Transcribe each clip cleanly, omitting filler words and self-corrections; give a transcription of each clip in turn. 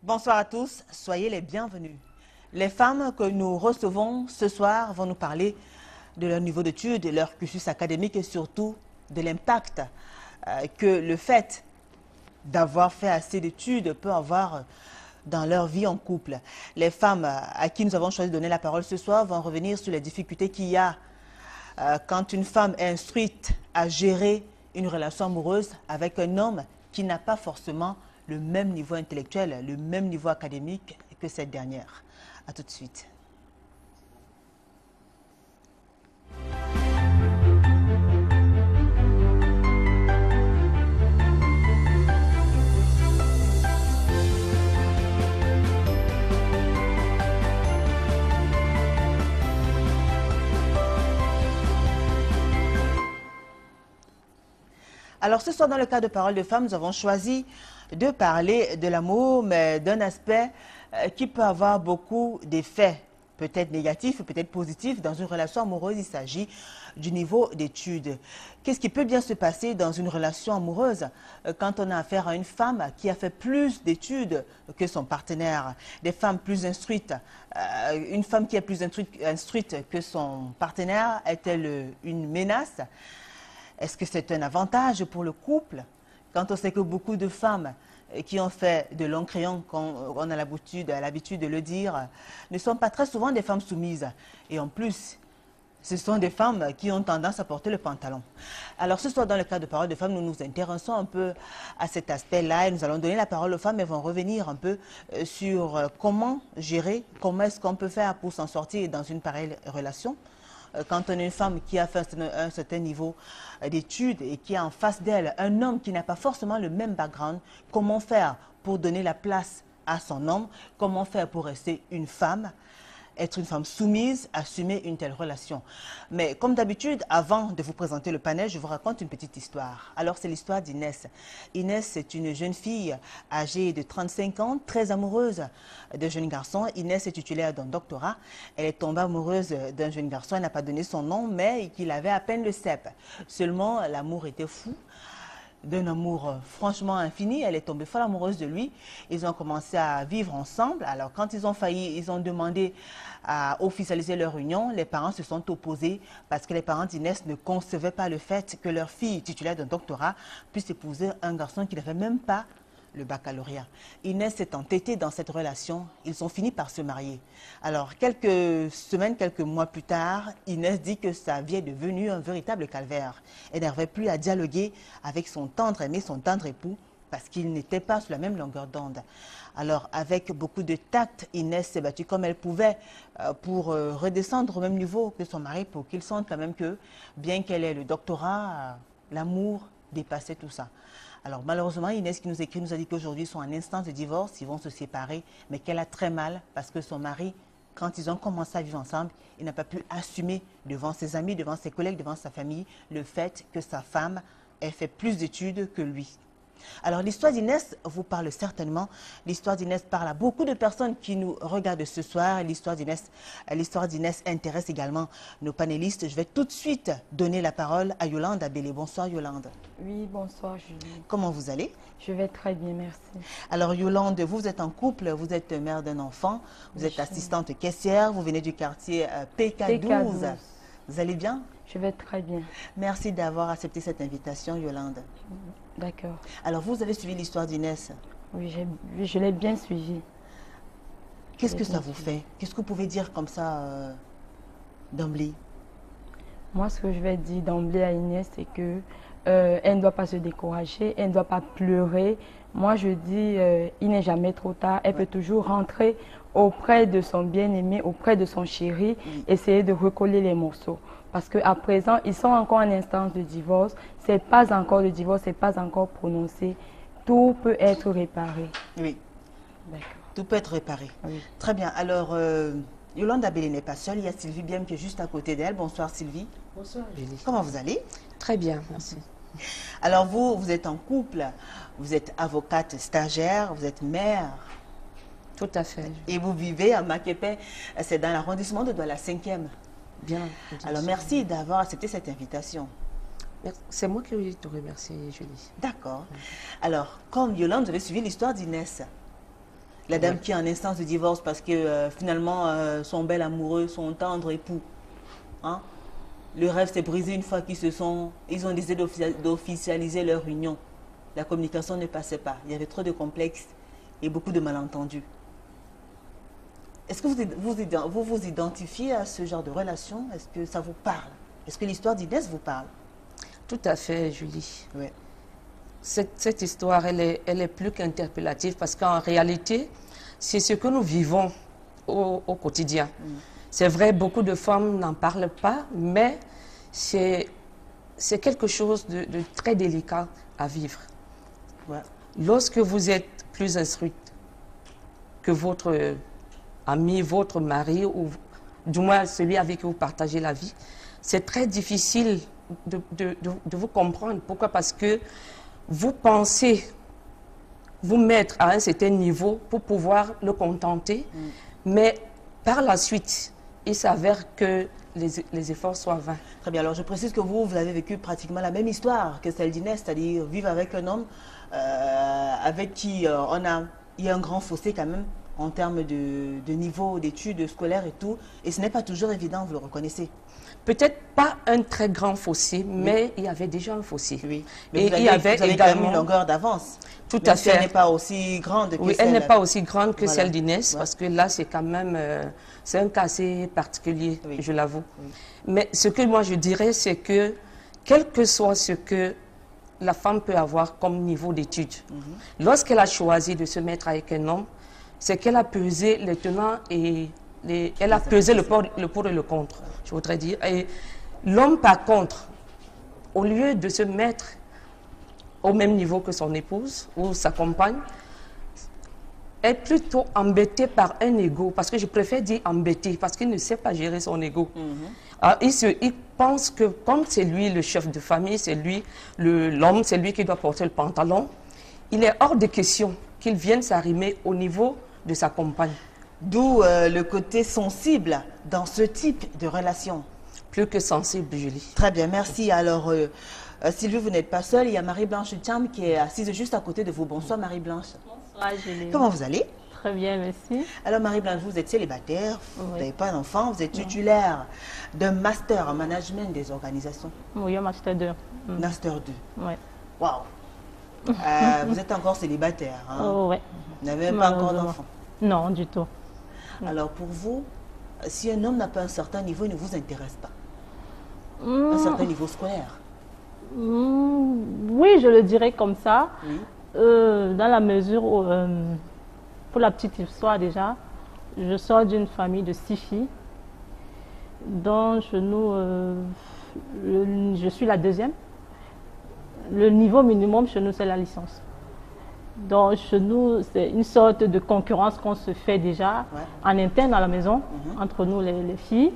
Bonsoir à tous, soyez les bienvenus. Les femmes que nous recevons ce soir vont nous parler de leur niveau d'études, de leur cursus académique et surtout de l'impact que le fait d'avoir fait assez d'études peut avoir dans leur vie en couple. Les femmes à qui nous avons choisi de donner la parole ce soir vont revenir sur les difficultés qu'il y a quand une femme est instruite à gérer une relation amoureuse avec un homme qui n'a pas forcément le même niveau intellectuel, le même niveau académique que cette dernière. A tout de suite. Alors ce soir, dans le cadre de Paroles de femmes, nous avons choisi de parler de l'amour, mais d'un aspect qui peut avoir beaucoup d'effets, peut-être négatifs, peut-être positifs. Dans une relation amoureuse, il s'agit du niveau d'études. Qu'est-ce qui peut bien se passer dans une relation amoureuse quand on a affaire à une femme qui a fait plus d'études que son partenaire, des femmes plus instruites? Une femme qui est plus instruite que son partenaire, est-elle une menace? Est-ce que c'est un avantage pour le couple? Quand on sait que beaucoup de femmes qui ont fait de longs crayons, on a l'habitude de le dire, ne sont pas très souvent des femmes soumises. Et en plus, ce sont des femmes qui ont tendance à porter le pantalon. Alors ce soir, dans le cadre de Paroles de femmes, nous nous intéressons un peu à cet aspect-là et nous allons donner la parole aux femmes et vont revenir un peu sur comment gérer, comment est-ce qu'on peut faire pour s'en sortir dans une pareille relation. Quand on est une femme qui a fait un certain niveau d'études et qui a en face d'elle un homme qui n'a pas forcément le même background, comment faire pour donner la place à son homme? Comment faire pour rester une femme? Être une femme soumise, assumer une telle relation. Mais comme d'habitude, avant de vous présenter le panel, je vous raconte une petite histoire. Alors c'est l'histoire d'Inès. Inès, c'est une jeune fille âgée de 35 ans, très amoureuse d'un jeune garçon. Inès est titulaire d'un doctorat. Elle est tombée amoureuse d'un jeune garçon. Elle n'a pas donné son nom, mais qu'il avait à peine le CEP. Seulement, l'amour était fou. D'un amour franchement infini, elle est tombée folle amoureuse de lui. Ils ont commencé à vivre ensemble. Alors quand ils ont failli, ils ont demandé à officialiser leur union. Les parents se sont opposés parce que les parents d'Inès ne concevaient pas le fait que leur fille titulaire d'un doctorat puisse épouser un garçon qui n'avait même pas le baccalauréat. Inès s'est entêtée dans cette relation. Ils ont fini par se marier. Alors, quelques semaines, quelques mois plus tard, Inès dit que sa vie est devenue un véritable calvaire. Elle n'arrivait plus à dialoguer avec son tendre aimé, son tendre époux, parce qu'ils n'étaient pas sur la même longueur d'onde. Alors, avec beaucoup de tact, Inès s'est battue comme elle pouvait pour redescendre au même niveau que son mari, pour qu'il sente quand même que, bien qu'elle ait le doctorat, l'amour dépassait tout ça. Alors malheureusement, Inès qui nous écrit nous a dit qu'aujourd'hui ils sont en instance de divorce, ils vont se séparer, mais qu'elle a très mal parce que son mari, quand ils ont commencé à vivre ensemble, il n'a pas pu assumer devant ses amis, devant ses collègues, devant sa famille, le fait que sa femme ait fait plus d'études que lui. Alors l'histoire d'Inès vous parle certainement. L'histoire d'Inès parle à beaucoup de personnes qui nous regardent ce soir. L'histoire d'Inès intéresse également nos panélistes. Je vais tout de suite donner la parole à Yolande Abélé. Bonsoir Yolande. Oui, bonsoir Julie. Comment vous allez? Je vais très bien, merci. Alors Yolande, vous êtes en couple, vous êtes mère d'un enfant, vous êtes assistante caissière, vous venez du quartier PK12. Vous allez bien? Je vais très bien. Merci d'avoir accepté cette invitation, Yolande. D'accord. Alors, vous avez suivi l'histoire d'Inès? Oui, je l'ai bien suivi. Qu'est-ce que ça vous fait? Qu'est-ce que vous pouvez dire comme ça d'emblée? Moi, ce que je vais dire d'emblée à Inès, c'est que elle ne doit pas se décourager, elle ne doit pas pleurer. Moi, je dis, il n'est jamais trop tard. Elle peut toujours rentrer auprès de son bien-aimé, auprès de son chéri, essayer de recoller les morceaux. Parce qu'à présent, ils sont encore en instance de divorce. Ce n'est pas encore le divorce, ce n'est pas encore prononcé. Tout peut être réparé. Oui. D'accord. Tout peut être réparé. Oui. Très bien. Alors, Yolande Abélé n'est pas seule. Il y a Sylvie Biem qui est juste à côté d'elle. Bonsoir Sylvie. Bonsoir Julie. Comment vous allez? Très bien, merci. Alors, vous êtes en couple. Vous êtes avocate stagiaire. Vous êtes mère. Tout à fait. Et vous vivez à Makepe. C'est dans l'arrondissement de Douala 5e. Bien. Alors, merci d'avoir accepté cette invitation. C'est moi qui te remercie, Julie. D'accord. Alors, comme Yolande, vous avez suivi l'histoire d'Inès. La dame qui est en instance de divorce parce que finalement, son bel amoureux, son tendre époux, hein, le rêve s'est brisé une fois ils ont décidé d'officialiser leur union. La communication ne passait pas. Il y avait trop de complexes et beaucoup de malentendus. Est-ce que vous vous identifiez à ce genre de relation? Est-ce que ça vous parle? Est-ce que l'histoire d'Inès vous parle? Tout à fait, Julie. Oui. Cette histoire, elle est plus qu'interpellative parce qu'en réalité, c'est ce que nous vivons au quotidien. C'est vrai, beaucoup de femmes n'en parlent pas, mais c'est quelque chose de très délicat à vivre. Ouais. Lorsque vous êtes plus instruite que votre ami, votre mari, ou du moins celui avec qui vous partagez la vie, c'est très difficile de vous comprendre. Pourquoi? Parce que vous pensez vous mettre à un certain niveau pour pouvoir le contenter, mais par la suite, il s'avère que les efforts soient vains. Très bien. Alors, je précise que vous avez vécu pratiquement la même histoire que celle d'Inès, c'est-à-dire vivre avec un homme avec qui il y a un grand fossé quand même en termes de niveau d'études scolaires et tout. Et ce n'est pas toujours évident, vous le reconnaissez. Peut-être pas un très grand fossé, mais il y avait déjà un fossé. Oui. Mais Et vous avez, il y avait vous avez également quand même une longueur d'avance. Tout Même à si elle fait. n'est pas aussi grande que Oui, celle. elle n'est pas aussi grande que Voilà. celle d'Inès, Ouais. parce que là, c'est quand même, c'est un cas assez particulier, Oui. je l'avoue. Oui. Mais ce que moi je dirais, c'est que, quel que soit ce que la femme peut avoir comme niveau d'études, lorsqu'elle a choisi de se mettre avec un homme, c'est qu'elle a pesé les tenants et elle a pesé le pour et le contre, je voudrais dire. Et l'homme, par contre, au lieu de se mettre au même niveau que son épouse ou sa compagne, est plutôt embêté par un ego, parce que je préfère dire embêté, parce qu'il ne sait pas gérer son ego. Alors, il pense que comme c'est lui le chef de famille, c'est lui l'homme, c'est lui qui doit porter le pantalon, il est hors de question qu'il vienne s'arrimer au niveau de sa compagne. D'où le côté sensible dans ce type de relation. Plus que sensible, Julie. Très bien, merci. Alors, Sylvie, vous n'êtes pas seule. Il y a Marie-Blanche Thiam qui est assise juste à côté de vous. Bonsoir, Marie-Blanche. Bonsoir, Julie. Comment vous allez? Très bien, merci. Alors, Marie-Blanche, vous êtes célibataire, vous Oui. n'avez pas d'enfant, vous êtes titulaire d'un master en management des organisations. Oui, un master 2. Master 2. Ouais. Waouh! Vous êtes encore célibataire, hein? Oh, ouais. Vous n'avez même pas encore Malheureusement. d'enfant. Non, du tout. Alors, pour vous, si un homme n'a pas un certain niveau, il ne vous intéresse pas. Hmm, Un certain niveau scolaire. oui, je le dirais comme ça. Oui. Dans la mesure où, pour la petite histoire déjà, je sors d'une famille de 6 filles, dont chez nous, je suis la deuxième. Le niveau minimum chez nous, c'est la licence. Donc chez nous, c'est une sorte de concurrence qu'on se fait déjà Ouais. en interne à la maison, entre nous les filles.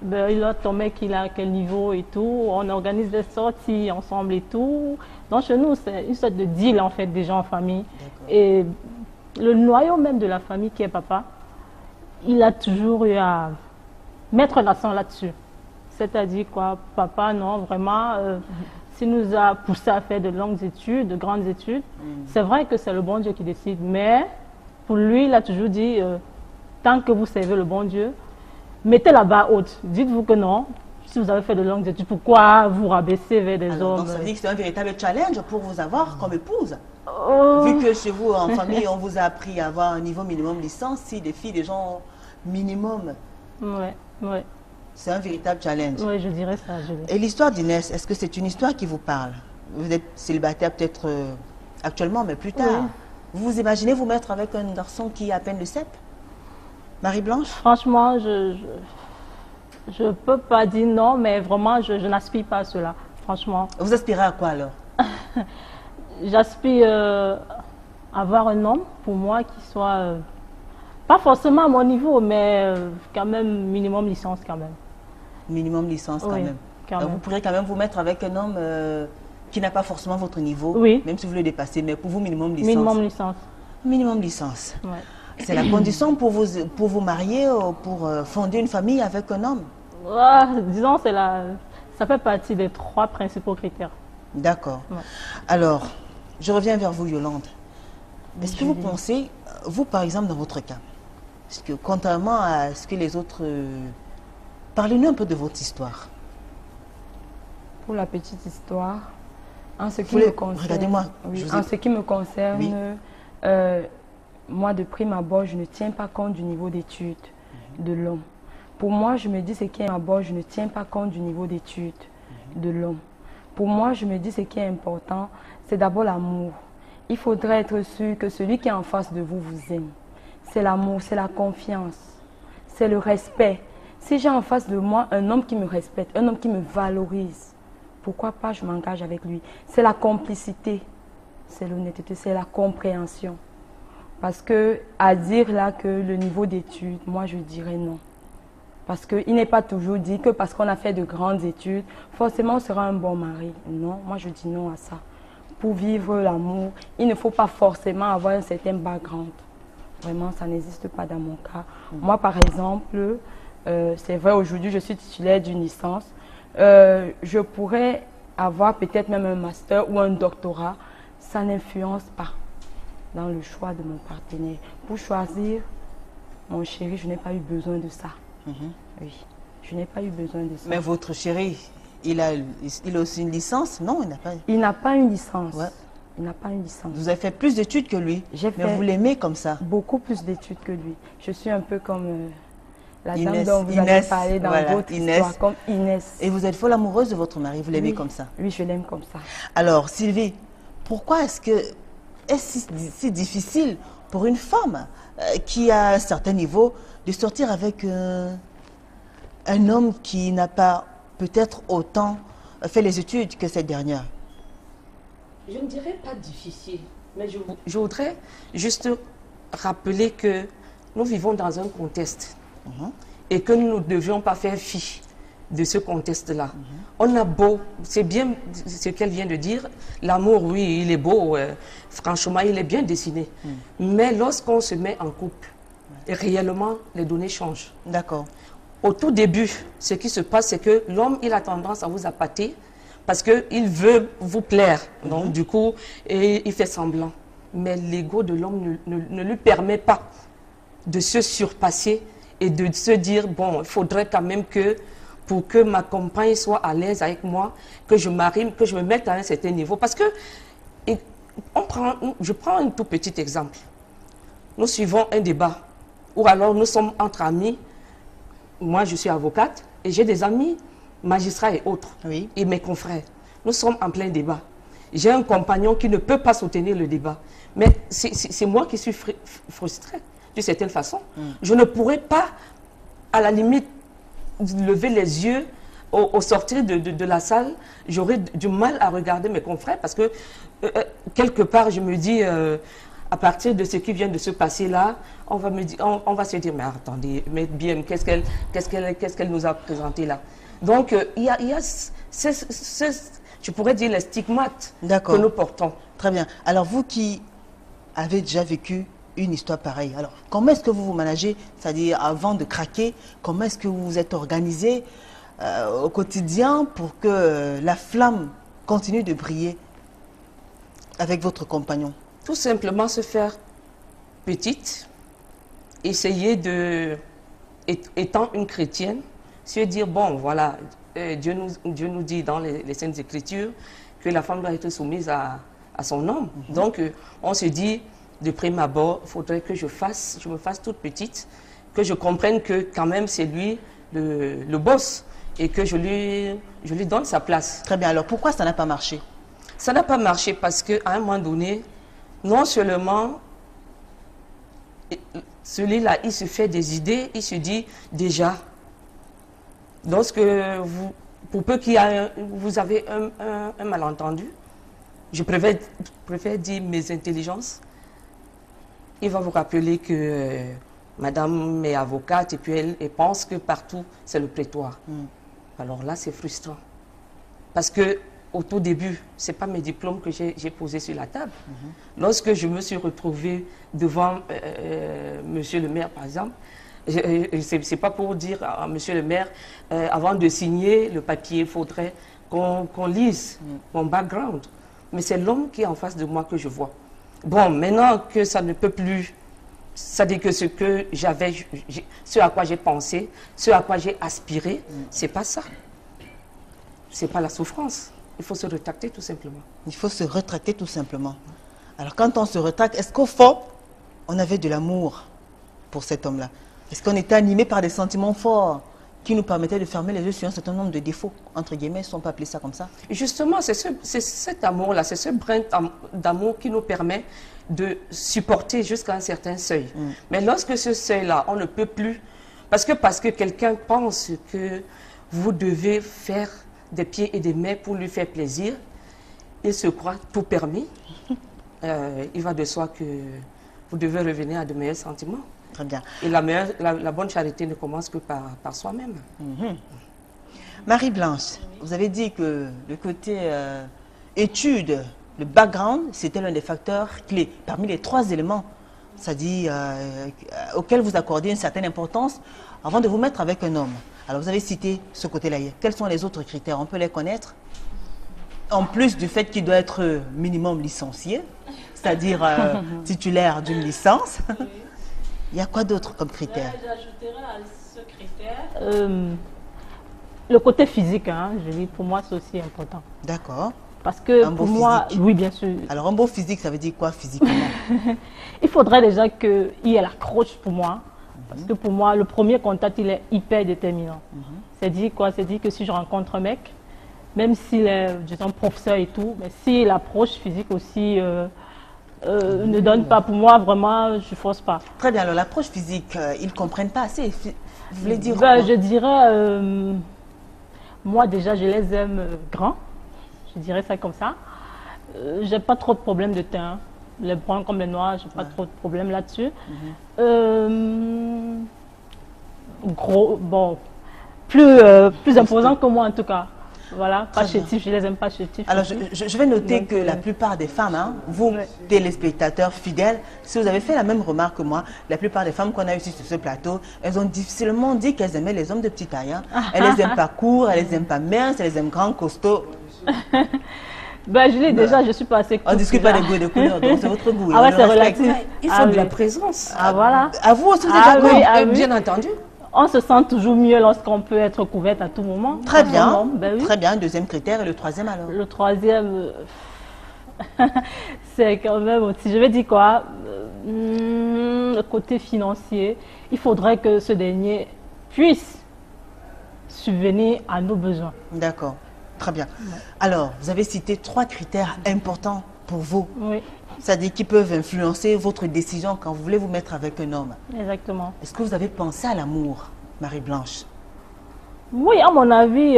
Ben, là, ton mec, il a quel niveau et tout. On organise des sorties ensemble et tout. Donc chez nous, c'est une sorte de deal en fait des gens en famille. Et le noyau même de la famille qui est papa, il a toujours eu à mettre l'accent là-dessus. C'est-à-dire quoi, papa, non, vraiment, s'il nous a poussé à faire de longues études, de grandes études, c'est vrai que c'est le bon Dieu qui décide. Mais pour lui, il a toujours dit, tant que vous servez le bon Dieu, mettez la barre haute. Dites-vous que non. Si vous avez fait de longues études, pourquoi vous rabaisser vers des Alors, hommes? donc, ça veut dire que c'est un véritable challenge pour vous avoir comme épouse. Oh, Vu que chez vous, en famille, on vous a appris à avoir un niveau minimum licence, si des filles, des gens minimum, ouais, ouais, c'est un véritable challenge. ouais, je dirais ça. Et l'histoire d'Inès, est-ce que c'est une histoire qui vous parle? Vous êtes célibataire peut-être actuellement, mais plus tard. Oui. Vous vous imaginez vous mettre avec un garçon qui a à peine le CEP? Marie-Blanche? Franchement, je peux pas dire non, mais vraiment, je n'aspire pas à cela. Franchement, Vous aspirez à quoi alors? j'aspire à avoir un homme pour moi qui soit pas forcément à mon niveau, mais quand même minimum licence quand même. Minimum licence quand Oui, même. quand Alors, même. vous pourrez quand même vous mettre avec un homme qui n'a pas forcément votre niveau, Oui. même si vous le dépassez, mais pour vous, minimum licence. Minimum licence. Minimum licence. Ouais. C'est la condition pour vous marier, pour fonder une famille avec un homme. Ah, disons, ça fait partie des 3 principaux critères. D'accord. Ouais. Alors, je reviens vers vous, Yolande. Est-ce que vous pensez, vous par exemple dans votre cas, parce que contrairement à ce que les autres... Parlez-nous un peu de votre histoire. Pour la petite histoire, en ce qui me concerne... Regardez-moi. Oui, en ce qui me concerne, oui. Moi de prime abord, je ne tiens pas compte du niveau d'études de l'homme. Pour moi, je me dis ce qui est abord, je ne tiens pas compte du niveau d'études de l'homme. Pour moi, je me dis ce qui est important, c'est d'abord l'amour. Il faudrait être sûr que celui qui est en face de vous vous aime. C'est l'amour, c'est la confiance, c'est le respect. Si j'ai en face de moi un homme qui me respecte, un homme qui me valorise, pourquoi pas je m'engage avec lui? C'est la complicité, c'est l'honnêteté, c'est la compréhension. Parce que à dire là que le niveau d'études, moi je dirais non. Parce qu'il n'est pas toujours dit que parce qu'on a fait de grandes études, forcément on sera un bon mari. Non, moi je dis non à ça. Pour vivre l'amour, il ne faut pas forcément avoir un certain background. Vraiment, ça n'existe pas dans mon cas. Moi, par exemple, c'est vrai, aujourd'hui, je suis titulaire d'une licence. Je pourrais avoir peut-être même un master ou un doctorat. Ça n'influence pas dans le choix de mon partenaire. Pour choisir mon chéri, je n'ai pas eu besoin de ça. Oui, je n'ai pas eu besoin de ça. Mais votre chéri, il a aussi une licence? Non, il n'a pas. Il n'a pas une licence. Ouais. Il n'a pas une licence. Vous avez fait plus d'études que lui, mais vous l'aimez comme ça? Beaucoup plus d'études que lui. Je suis un peu comme la Inès, dame dont vous avez parlé dans votre histoire, comme Inès. Et vous êtes folle amoureuse de votre mari, vous l'aimez comme ça? Oui, je l'aime comme ça. Alors, Sylvie, pourquoi est-ce si difficile pour une femme qui a un certain niveau de sortir avec un homme qui n'a pas peut-être autant fait les études que cette dernière? Je ne dirais pas difficile, mais je voudrais juste rappeler que nous vivons dans un contexte et que nous ne devions pas faire fi de ce contexte-là. On a beau, c'est bien ce qu'elle vient de dire, l'amour, oui, il est beau, franchement, il est bien dessiné. Mais lorsqu'on se met en couple, réellement, les données changent. D'accord. Au tout début, ce qui se passe, c'est que l'homme, il a tendance à vous appâter parce qu'il veut vous plaire. Donc, du coup, il fait semblant. Mais l'ego de l'homme ne lui permet pas de se surpasser et de se dire, bon, il faudrait quand même que, pour que ma compagne soit à l'aise avec moi, que je m'arrime, que je me mette à un certain niveau. Parce que, je prends un tout petit exemple. Nous suivons un débat, ou alors nous sommes entre amis. Moi, je suis avocate et j'ai des amis, magistrats et autres, et mes confrères. Nous sommes en plein débat. J'ai un compagnon qui ne peut pas soutenir le débat. Mais c'est moi qui suis frustrée, d'une certaine façon. Je ne pourrais pas, à la limite, lever les yeux au sortir de la salle. J'aurais du mal à regarder mes confrères parce que, quelque part, je me dis... à partir de ce qui vient de se passer là, on va se dire, mais attendez, mais bien, qu'est-ce qu'elle nous a présenté là? Donc, il y a je pourrais dire, les stigmates que nous portons. Très bien. Alors, vous qui avez déjà vécu une histoire pareille, alors, comment est-ce que vous vous managez, c'est-à-dire avant de craquer, comment est-ce que vous vous êtes organisé au quotidien pour que la flamme continue de briller avec votre compagnon? Tout simplement se faire petite, essayer de, étant une chrétienne, se dire, bon, voilà, Dieu nous dit dans les Saintes Écritures que la femme doit être soumise à son homme. Donc, on se dit, de prime abord, il faudrait que je me fasse toute petite, que je comprenne que quand même c'est lui le boss et que je lui donne sa place. Très bien, alors pourquoi ça n'a pas marché? Ça n'a pas marché parce qu'à un moment donné, non seulement celui-là, il se fait des idées, il se dit déjà, lorsque pour peu qu'il y ait vous avez un malentendu, je préfère dire mes intelligences, il va vous rappeler que madame est avocate et puis elle pense que partout c'est le prétoire. Alors là, c'est frustrant. Parce que au tout début, ce n'est pas mes diplômes que j'ai posés sur la table. Lorsque je me suis retrouvée devant monsieur le maire, par exemple, ce n'est pas pour dire à monsieur le maire, avant de signer le papier, il faudrait qu'on lise mon background. Mais c'est l'homme qui est en face de moi que je vois. Bon, maintenant que ça ne peut plus, ça dit que ce que j'avais, ce à quoi j'ai pensé, ce à quoi j'ai aspiré, c'est pas ça. C'est pas la souffrance. Il faut se rétracter tout simplement. Il faut se rétracter tout simplement. Alors quand on se rétracte, est-ce qu'au fond, on avait de l'amour pour cet homme-là? Est-ce qu'on était animé par des sentiments forts qui nous permettaient de fermer les yeux sur un certain nombre de défauts, entre guillemets, si on peut appeler ça comme ça? Justement, c'est cet amour-là, c'est ce brin d'amour qui nous permet de supporter jusqu'à un certain seuil. Mais lorsque ce seuil-là, on ne peut plus, parce que quelqu'un pense que vous devez faire des pieds et des mains pour lui faire plaisir, il se croit tout permis. Il va de soi que vous devez revenir à de meilleurs sentiments. Très bien. Et la bonne charité ne commence que par soi-même. Marie-Blanche, vous avez dit que le côté études, le background, c'était l'un des facteurs clés. Parmi les 3 éléments, c'est-à-dire auxquels vous accordez une certaine importance avant de vous mettre avec un homme. Alors, vous avez cité ce côté-là. Quels sont les autres critères? On peut les connaître? En plus du fait qu'il doit être minimum licencié, c'est-à-dire titulaire d'une licence, il y a quoi d'autre comme critère? J'ajouterais à ce critère le côté physique, hein, je dis, pour moi, c'est aussi important. D'accord. Parce que Un beau pour moi, physique. oui, bien sûr. Alors, un beau physique, ça veut dire quoi physiquement? Il faudrait déjà qu'il y ait l'accroche pour moi. Parce que pour moi, le premier contact, il est hyper déterminant. C'est dit quoi? C'est dit que si je rencontre un mec, même s'il est, disons, professeur et tout, mais si l'approche physique aussi ne donne pas, pour moi, vraiment, je ne force pas. Très bien. Alors, l'approche physique, ils ne comprennent pas assez. Vous voulez dire Ben, quoi? je dirais, moi déjà, je les aime grands. Je dirais ça comme ça. J'ai pas trop de problèmes de teint. Les bruns comme les noirs, j'ai pas trop de problèmes là-dessus. Gros, bon, plus imposant que moi en tout cas. Voilà, pas chétif, je les aime pas chétifs. Alors, je vais noter Donc, que la plupart des femmes, hein, vous, téléspectateurs fidèles, si vous avez fait la même remarque que moi, la plupart des femmes qu'on a ici sur ce plateau, elles ont difficilement dit qu'elles aimaient les hommes de petite taille. Hein. Elles les aiment pas courts, elles les aiment pas minces, elles les aiment grands, costauds. Ben, je l'ai déjà, je suis pas assez On ne discute pas des goûts et des couleurs, donc c'est votre goût. Ah ouais, on le c'est respecte. relatif. Il faut de la présence. Ah voilà. À vous aussi, vous êtes Ah d'accord? oui, ah oui. Bien entendu. On se sent toujours mieux lorsqu'on peut être couverte à tout moment. Très bien. Ben oui. Très bien. Deuxième critère et le troisième alors? Le troisième, c'est quand même, si je vais dire quoi, le côté financier, il faudrait que ce dernier puisse subvenir à nos besoins. D'accord. Très bien. Alors, vous avez cité 3 critères importants pour vous. Oui, C'est-à-dire qui peuvent influencer votre décision quand vous voulez vous mettre avec un homme. exactement. Est-ce que vous avez pensé à l'amour, Marie-Blanche? Oui, à mon avis,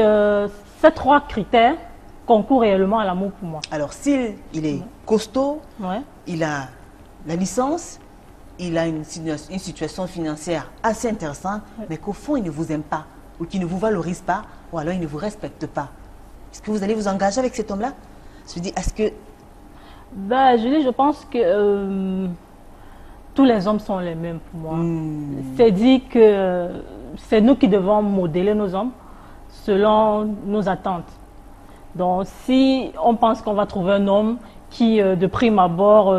ces 3 critères concourent réellement à l'amour pour moi. Alors, s'il est costaud, Ouais. il a la licence, il a une situation financière assez intéressante, mais qu'au fond, il ne vous aime pas, ou qu'il ne vous valorise pas, ou alors il ne vous respecte pas. Est-ce que vous allez vous engager avec cet homme-là? Je me dis, est-ce que... Ben, Julie, je pense que tous les hommes sont les mêmes pour moi. C'est dit que c'est nous qui devons modeler nos hommes selon nos attentes. Donc, si on pense qu'on va trouver un homme qui, de prime abord,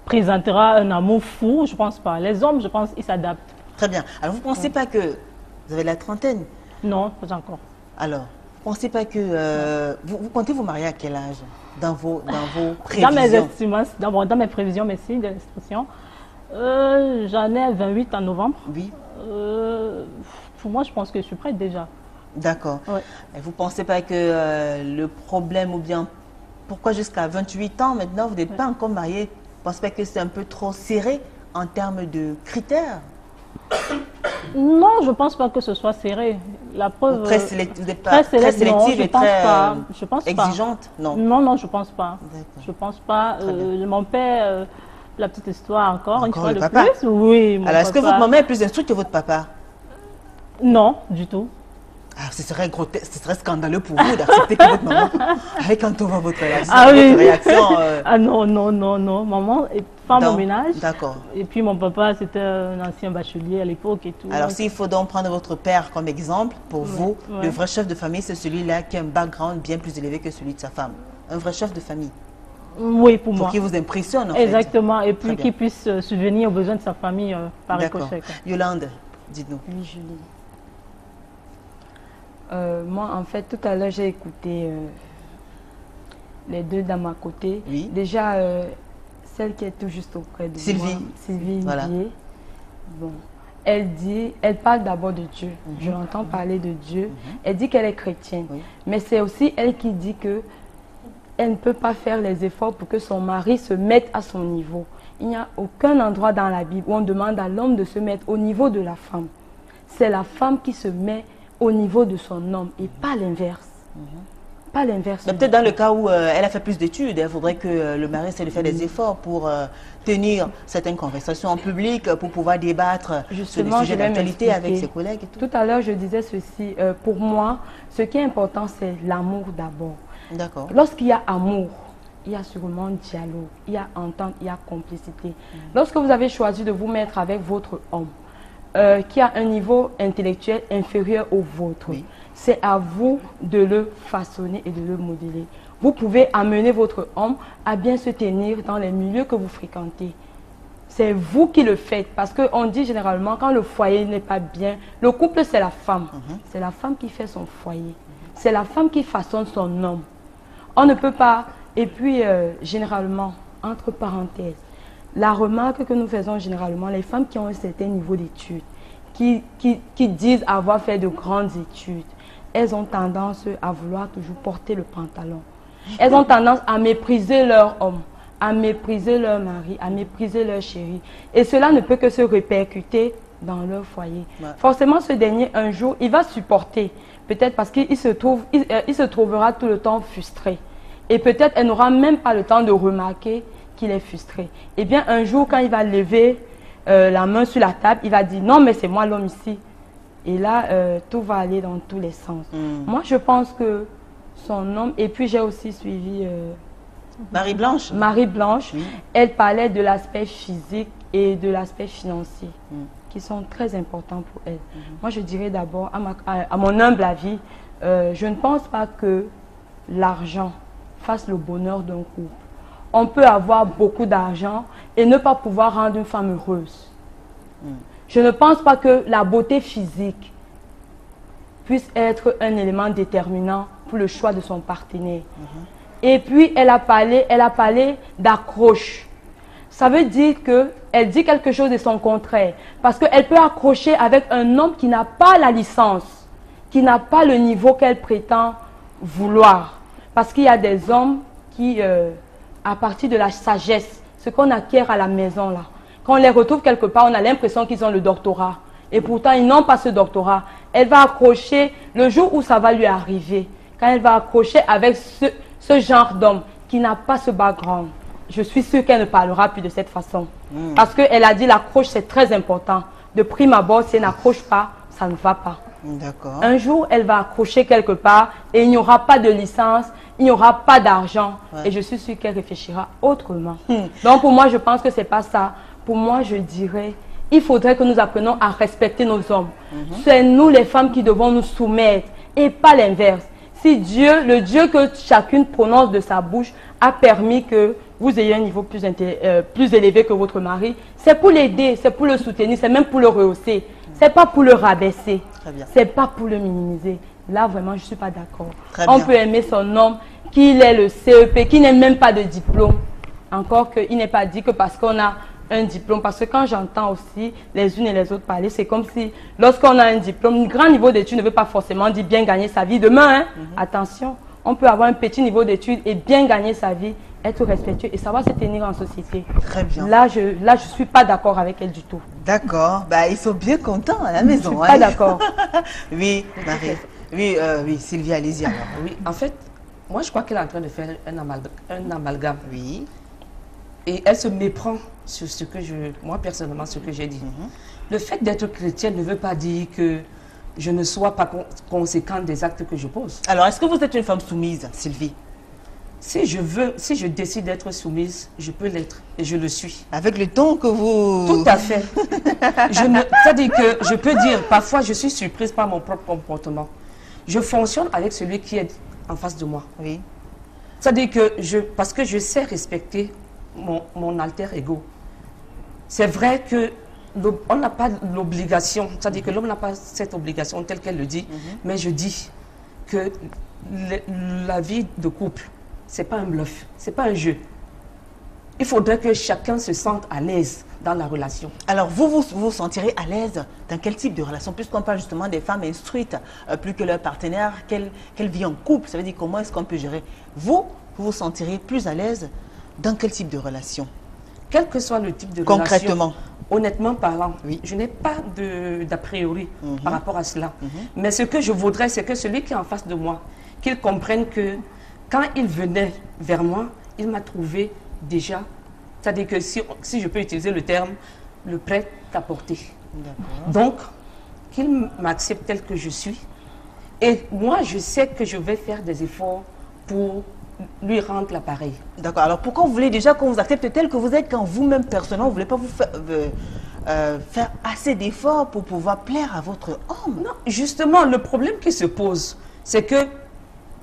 présentera un amour fou, je ne pense pas. Les hommes, je pense, ils s'adaptent. Très bien. Alors, vous ne pensez pas que... Vous avez la trentaine. Non, pas encore. Alors, vous ne pensez pas que... vous comptez vous marier à quel âge dans vos prévisions? Dans mes estimations, dans mes prévisions, merci de l'expression, j'en ai 28 en novembre. Oui. Pour moi, je pense que je suis prête déjà. D'accord. Ouais. Et vous ne pensez pas que le problème, ou bien pourquoi jusqu'à 28 ans maintenant, vous n'êtes pas encore marié? Vous ne pensez pas que c'est un peu trop serré en termes de critères? Non, je ne pense pas que ce soit serré. La preuve. Ou très sélective, vous n'êtes pas très très sélective, non, sélective je et pense très pas. Je pense pas. exigeante? Non. Non, non, je pense pas. D'accord. Je pense pas. Très bien. Mon père, la petite histoire encore une Encore fois le de papa? plus. Oui, mon Alors, est-ce que papa. votre maman est plus instruite que votre papa? Non, du tout. Ah, ce serait grotesque, ce serait scandaleux pour vous d'accepter que votre maman, avec quand on voit votre réaction, Ah oui. votre réaction Ah non, non, non, non. Maman est femme dans- au ménage. D'accord. Et puis mon papa, c'était un ancien bachelier à l'époque et tout. Alors, s'il faut donc prendre votre père comme exemple, pour vous, ouais. le vrai chef de famille, c'est celui-là qui a un background bien plus élevé que celui de sa femme. Un vrai chef de famille. Oui, pour moi. Pour qu'il vous impressionne, en fait. Exactement, et puis Très qu'il puisse subvenir aux besoins de sa famille par ricochet. Yolande, dites-nous. Oui, Julie. Moi, en fait, tout à l'heure, j'ai écouté les deux dames à côté. Oui. Déjà, celle qui est tout juste auprès de moi, Sylvie Voilà. Ndiaye, bon, elle parle d'abord de Dieu. Je l'entends parler de Dieu. Elle dit qu'elle est chrétienne. Oui. Mais c'est aussi elle qui dit que elle ne peut pas faire les efforts pour que son mari se mette à son niveau. Il n'y a aucun endroit dans la Bible où on demande à l'homme de se mettre au niveau de la femme. C'est la femme qui se met au niveau de son homme et pas l'inverse. Pas l'inverse. Peut-être dans le cas où elle a fait plus d'études, il faudrait que le mari essaie de faire des efforts pour tenir certaines conversations en public, pour pouvoir débattre sur des sujets d'actualité avec ses collègues et tout. Tout à l'heure, je disais ceci. Pour moi, ce qui est important, c'est l'amour d'abord. D'accord. Lorsqu'il y a amour, il y a sûrement dialogue, il y a entente, il y a complicité. Lorsque vous avez choisi de vous mettre avec votre homme, qui a un niveau intellectuel inférieur au vôtre, Oui. c'est à vous de le façonner et de le modeler. Vous pouvez amener votre homme à bien se tenir dans les milieux que vous fréquentez. C'est vous qui le faites, parce qu'on dit généralement quand le foyer n'est pas bien, le couple c'est la femme. C'est la femme qui fait son foyer. C'est la femme qui façonne son homme. On ne peut pas, et puis généralement, entre parenthèses, la remarque que nous faisons généralement, les femmes qui ont un certain niveau d'études, qui disent avoir fait de grandes études, elles ont tendance à vouloir toujours porter le pantalon. Elles ont tendance à mépriser leur homme, à mépriser leur mari, à mépriser leur chéri. Et cela ne peut que se répercuter dans leur foyer. Ouais. Forcément, ce dernier, un jour, il va supporter. Peut-être parce qu'il se trouvera tout le temps frustré. Et peut-être elle n'aura même pas le temps de remarquer qu'il est frustré. Et bien, un jour, quand il va lever la main sur la table, il va dire « Non, mais c'est moi l'homme ici ». Et là, tout va aller dans tous les sens. Moi, je pense que son homme... Et puis, j'ai aussi suivi... Marie-Blanche. Marie-Blanche. Oui. Elle parlait de l'aspect physique et de l'aspect financier, qui sont très importants pour elle. Moi, je dirais d'abord, à mon humble avis, je ne pense pas que l'argent fasse le bonheur d'un couple. On peut avoir beaucoup d'argent et ne pas pouvoir rendre une femme heureuse. Je ne pense pas que la beauté physique puisse être un élément déterminant pour le choix de son partenaire. Et puis, elle a parlé d'accroche. Ça veut dire qu'elle dit quelque chose de son contraire. Parce qu'elle peut accrocher avec un homme qui n'a pas la licence, qui n'a pas le niveau qu'elle prétend vouloir. Parce qu'il y a des hommes qui, à partir de la sagesse, ce qu'on acquiert à la maison, là, quand on les retrouve quelque part, on a l'impression qu'ils ont le doctorat. Et pourtant, ils n'ont pas ce doctorat. Elle va accrocher le jour où ça va lui arriver. Quand elle va accrocher avec ce genre d'homme qui n'a pas ce background, je suis sûre qu'elle ne parlera plus de cette façon. Parce qu'elle a dit l'accroche, c'est très important. De prime abord, si elle n'accroche pas, ça ne va pas. D'accord. Un jour, elle va accrocher quelque part et il n'y aura pas de licence, il n'y aura pas d'argent. Et je suis sûre qu'elle réfléchira autrement. Donc pour moi, je pense que ce n'est pas ça. Pour moi, je dirais, il faudrait que nous apprenions à respecter nos hommes. C'est nous les femmes qui devons nous soumettre et pas l'inverse. Si Dieu, le Dieu que chacune prononce de sa bouche, a permis que vous ayez un niveau plus élevé que votre mari, c'est pour l'aider, c'est pour le soutenir, c'est même pour le rehausser. C'est pas pour le rabaisser. C'est pas pour le minimiser. Là, vraiment, je ne suis pas d'accord. On peut aimer son homme, qu'il ait le CEP, qu'il n'ait même pas de diplôme. Encore qu'il n'est pas dit que parce qu'on a un diplôme, parce que quand j'entends aussi les unes et les autres parler, c'est comme si lorsqu'on a un diplôme, un grand niveau d'études ne veut pas forcément dire bien gagner sa vie demain. Hein? Attention, on peut avoir un petit niveau d'études et bien gagner sa vie, être respectueux et savoir se tenir en société. Très bien. Là, je ne suis pas d'accord avec elle du tout. D'accord. Bah, ils sont bien contents à la maison. Je ne suis pas d'accord. Oui, Marie. Oui, Sylvie, allez-y alors. Oui, en fait, moi je crois qu'elle est en train de faire un amalgame. Oui. Et elle se méprend sur ce que moi personnellement, ce que j'ai dit. Le fait d'être chrétienne ne veut pas dire que je ne sois pas conséquente des actes que je pose. Alors, est-ce que vous êtes une femme soumise, Sylvie? Si je décide d'être soumise, je peux l'être et je le suis. Avec le ton que vous... Tout à fait. C'est-à-dire que je peux dire, parfois je suis surprise par mon propre comportement. Je fonctionne avec celui qui est en face de moi. Oui. C'est-à-dire que parce que je sais respecter mon alter ego. C'est vrai que on n'a pas l'obligation, c'est-à-dire que l'homme n'a pas cette obligation telle qu'elle le dit, mais je dis que la vie de couple, c'est pas un bluff, c'est pas un jeu. Il faudrait que chacun se sente à l'aise dans la relation. Alors, vous sentirez à l'aise dans quel type de relation? Puisqu'on parle justement des femmes instruites, plus que leur partenaire, qu'elle vit en couple, ça veut dire comment est-ce qu'on peut gérer? Vous vous sentirez plus à l'aise dans quel type de relation? Quel que soit le type de concrètement relation, honnêtement parlant, oui. Je n'ai pas d'a priori par rapport à cela. Mais ce que je voudrais, c'est que celui qui est en face de moi, qu'il comprenne que quand il venait vers moi, il m'a trouvé déjà, c'est-à-dire que si je peux utiliser le terme, le prêt à porter. Donc, qu'il m'accepte tel que je suis. Et moi, je sais que je vais faire des efforts pour lui rendre l'appareil. D'accord. Alors, pourquoi vous voulez déjà qu'on vous accepte tel que vous êtes quand vous-même, personnellement, vous ne voulez pas vous faire assez d'efforts pour pouvoir plaire à votre homme? Non, justement, le problème qui se pose, c'est que,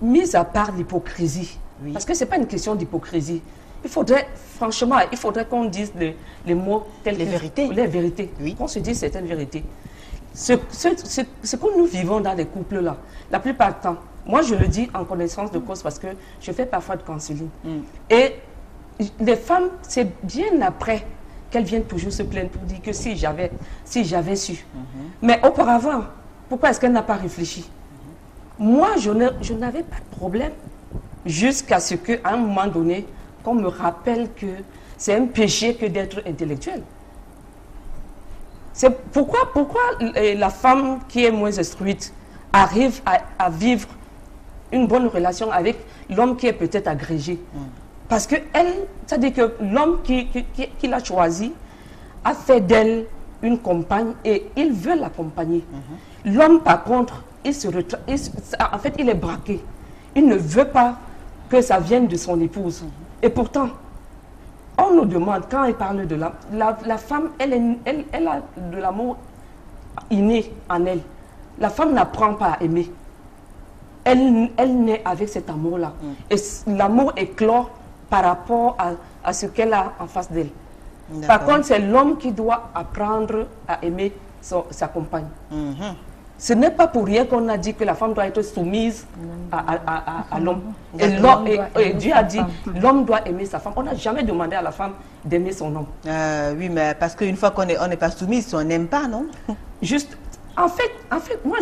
mis à part l'hypocrisie, oui. Parce que ce n'est pas une question d'hypocrisie, il faudrait, franchement, il faudrait qu'on dise les mots tels les vérités. Les vérités, oui. Qu'on se dise certaines vérités. Ce que nous vivons dans les couples là, la plupart du temps, moi je le dis en connaissance de cause parce que je fais parfois de counseling. Et les femmes, c'est bien après qu'elles viennent toujours se plaindre pour dire que si j'avais su. Mais auparavant, pourquoi est-ce qu'elle n'a pas réfléchi? Moi, je n'avais pas de problème jusqu'à ce qu'à un moment donné, qu'on me rappelle que c'est un péché que d'être intellectuel. C'est pourquoi la femme qui est moins instruite arrive à vivre une bonne relation avec l'homme qui est peut-être agrégé. Parce que c'est-à-dire que l'homme qui l'a choisi a fait d'elle une compagne et il veut l'accompagner. L'homme, par contre, en fait, il est braqué. Il ne veut pas que ça vienne de son épouse. Et pourtant, on nous demande, quand elle parle de la femme, elle a de l'amour inné en elle. La femme n'apprend pas à aimer. Elle naît avec cet amour-là. Et l'amour éclore par rapport à ce qu'elle a en face d'elle. Par contre, c'est l'homme qui doit apprendre à aimer sa compagne. Ce n'est pas pour rien qu'on a dit que la femme doit être soumise à l'homme. Et Dieu a dit, l'homme doit aimer sa femme. On n'a jamais demandé à la femme d'aimer son homme. Oui, mais parce qu'une fois qu'on n'est pas soumise, on n'aime pas, non? Juste, en fait, moi,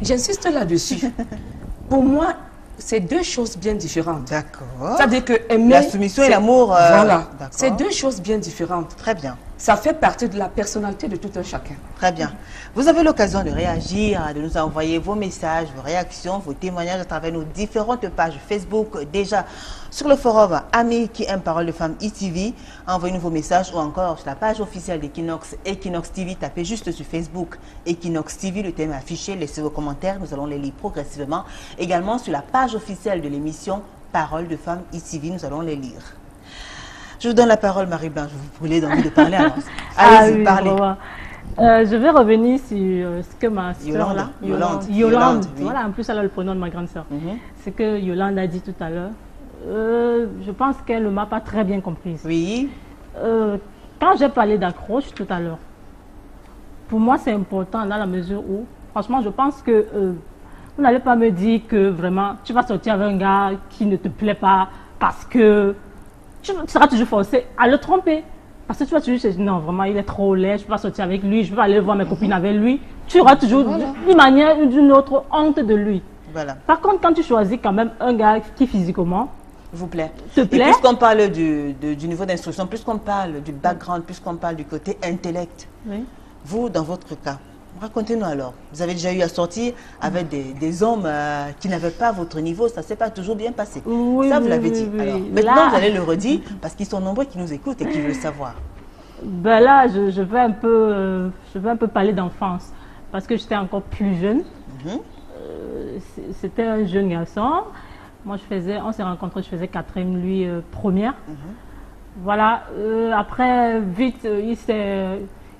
j'insiste là-dessus. Pour moi, c'est deux choses bien différentes. D'accord. C'est-à-dire que aimer... La soumission et l'amour... Voilà. C'est deux choses bien différentes. Très bien. Ça fait partie de la personnalité de tout un chacun. Très bien. Vous avez l'occasion de réagir, de nous envoyer vos messages, vos réactions, vos témoignages à travers nos différentes pages Facebook. Déjà, sur le forum Amis qui aiment Parole de Femmes ITV, envoyez-nous vos messages ou encore sur la page officielle d'Equinox, Equinox TV. Tapez juste sur Facebook Equinox TV, le thème est affiché. Laissez vos commentaires, nous allons les lire progressivement. Également sur la page officielle de l'émission Parole de Femmes ITV, nous allons les lire. Je vous donne la parole, Marie-Blanche. Vous brûlez d'envie de parler alors. Allez-y, oui, parlez. Bon, je vais revenir sur ce que ma soeur là, Yolande, oui. Voilà, en plus elle a le prénom de ma grande soeur. Ce que Yolande a dit tout à l'heure, je pense qu'elle ne m'a pas très bien comprise. Oui. Quand j'ai parlé d'accroche tout à l'heure, pour moi c'est important dans la mesure où, franchement, je pense que vous n'allez pas me dire que vraiment tu vas sortir avec un gars qui ne te plaît pas parce que tu seras toujours forcé à le tromper. Parce que tu vas toujours dire, non, vraiment, il est trop laid, je ne peux pas sortir avec lui, je vais aller voir mes copines avec lui. Tu auras toujours d'une manière ou d'une autre honte de lui. Voilà. Par contre, quand tu choisis quand même un gars qui physiquement vous plaît. Te plaît. Et plus qu'on parle du niveau d'instruction, plus qu'on parle du background, plus qu'on parle du côté intellect, oui. Vous, dans votre cas, racontez-nous alors. Vous avez déjà eu à sortir avec des hommes qui n'avaient pas votre niveau, ça ne s'est pas toujours bien passé. Oui, ça, vous l'avez dit. Oui. Alors, maintenant, vous allez le redire parce qu'ils sont nombreux qui nous écoutent et qui veulent savoir. Ben là, je vais un peu parler d'enfance parce que j'étais encore plus jeune. C'était un jeune garçon. Moi, on s'est rencontrés, je faisais 4e, lui première. Voilà. Après, vite,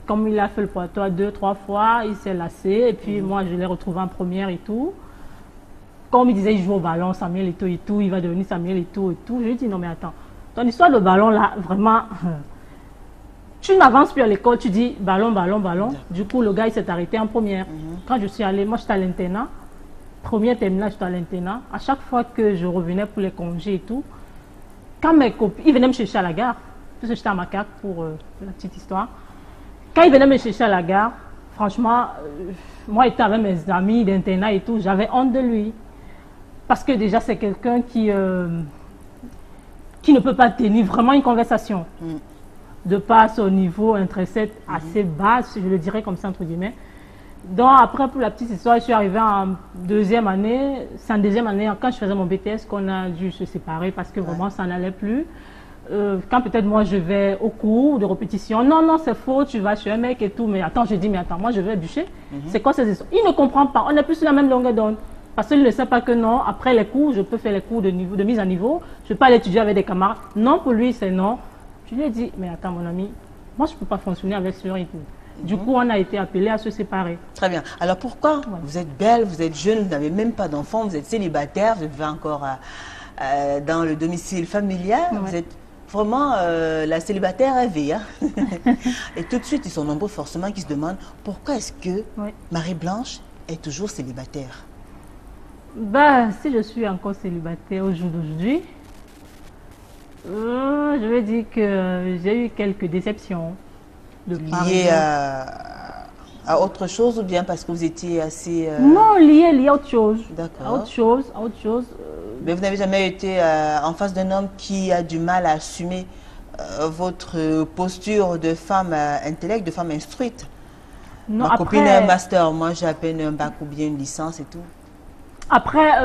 comme il a fait le poitou 2-3 fois, il s'est lassé. Et puis moi, je l'ai retrouvé en première et tout. comme il disait, il joue au ballon, Samuel Eto'o, il va devenir Samuel Eto'o. Je lui ai dit, non mais attends, ton histoire de ballon là, vraiment, tu n'avances plus à l'école, tu dis ballon, ballon, ballon. Du coup, le gars, il s'est arrêté en première. Quand je suis allée, moi j'étais à l'internat, première terminale, j'étais à l'internat. À chaque fois que je revenais pour les congés et tout, quand mes copines, ils venaient me chercher à la gare, parce que j'étais à Macaque pour la petite histoire. Quand ils venaient me chercher à la gare, franchement, moi, étant avec mes amis d'internat et tout, j'avais honte de lui. Parce que déjà, c'est quelqu'un qui ne peut pas tenir vraiment une conversation. De par son niveau intrinsèque assez bas, je le dirais comme ça, entre guillemets. Donc, après, pour la petite histoire, je suis arrivée en deuxième année. C'est en deuxième année, quand je faisais mon BTS, qu'on a dû se séparer parce que vraiment, ça n'allait plus. Quand peut-être moi je vais au cours de répétition, non, non, c'est faux, tu vas chez un mec et tout, mais attends, je dis, mais attends, moi je vais bûcher. C'est quoi ces histoires? Il ne comprend pas, on n'est plus sur la même longueur d'onde. Parce qu'il ne sait pas que non, après les cours, je peux faire les cours de mise à niveau, je peux aller étudier avec des camarades. Non, pour lui, c'est non. Je lui ai dit, mais attends, mon ami, moi je ne peux pas fonctionner avec ce rythme. Du coup, on a été appelé à se séparer. Très bien. Alors pourquoi vous êtes belle, vous êtes jeune, vous n'avez même pas d'enfant, vous êtes célibataire, vous vivez encore dans le domicile familial, vous êtes vraiment la célibataire rêvée. Hein? Et tout de suite, ils sont nombreux forcément qui se demandent pourquoi est-ce que Marie-Blanche est toujours célibataire? Bah, si je suis encore célibataire au jour d'aujourd'hui, je vais dire que j'ai eu quelques déceptions. Liées à autre chose ou bien parce que vous étiez assez... Non, liées à autre chose. D'accord. À autre chose. Mais vous n'avez jamais été en face d'un homme qui a du mal à assumer votre posture de femme intellecte, de femme instruite? Non, Ma copine a un master, moi j'ai à peine un bac ou bien une licence et tout. Après,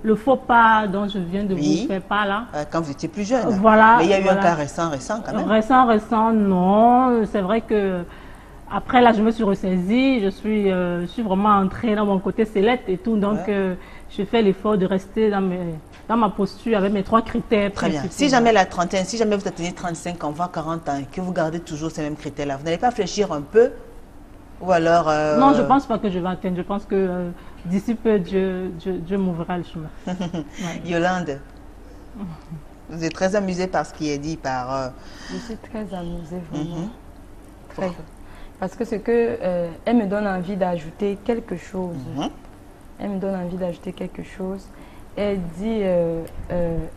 le faux pas dont je viens de vous faire part là. Quand vous étiez plus jeune. Voilà. Mais il y a eu un cas récent quand même. Récent, non. C'est vrai que après là, je me suis ressaisie. Je suis vraiment entrée dans mon côté céleste et tout. Donc, je fais l'effort de rester dans ma posture avec mes 3 critères. Très bien. Si jamais la trentaine, si jamais vous atteignez 35 ans, voire 40 ans, et que vous gardez toujours ces mêmes critères-là, vous n'allez pas réfléchir un peu? Ou alors... Non, je ne pense pas que je vais atteindre. Je pense que d'ici peu, Dieu m'ouvrira le chemin. Yolande, vous êtes très amusée par ce qui est dit par... Je suis très amusée, vraiment. Parce que elle me donne envie d'ajouter quelque chose. Elle me donne envie d'ajouter quelque chose. Elle dit,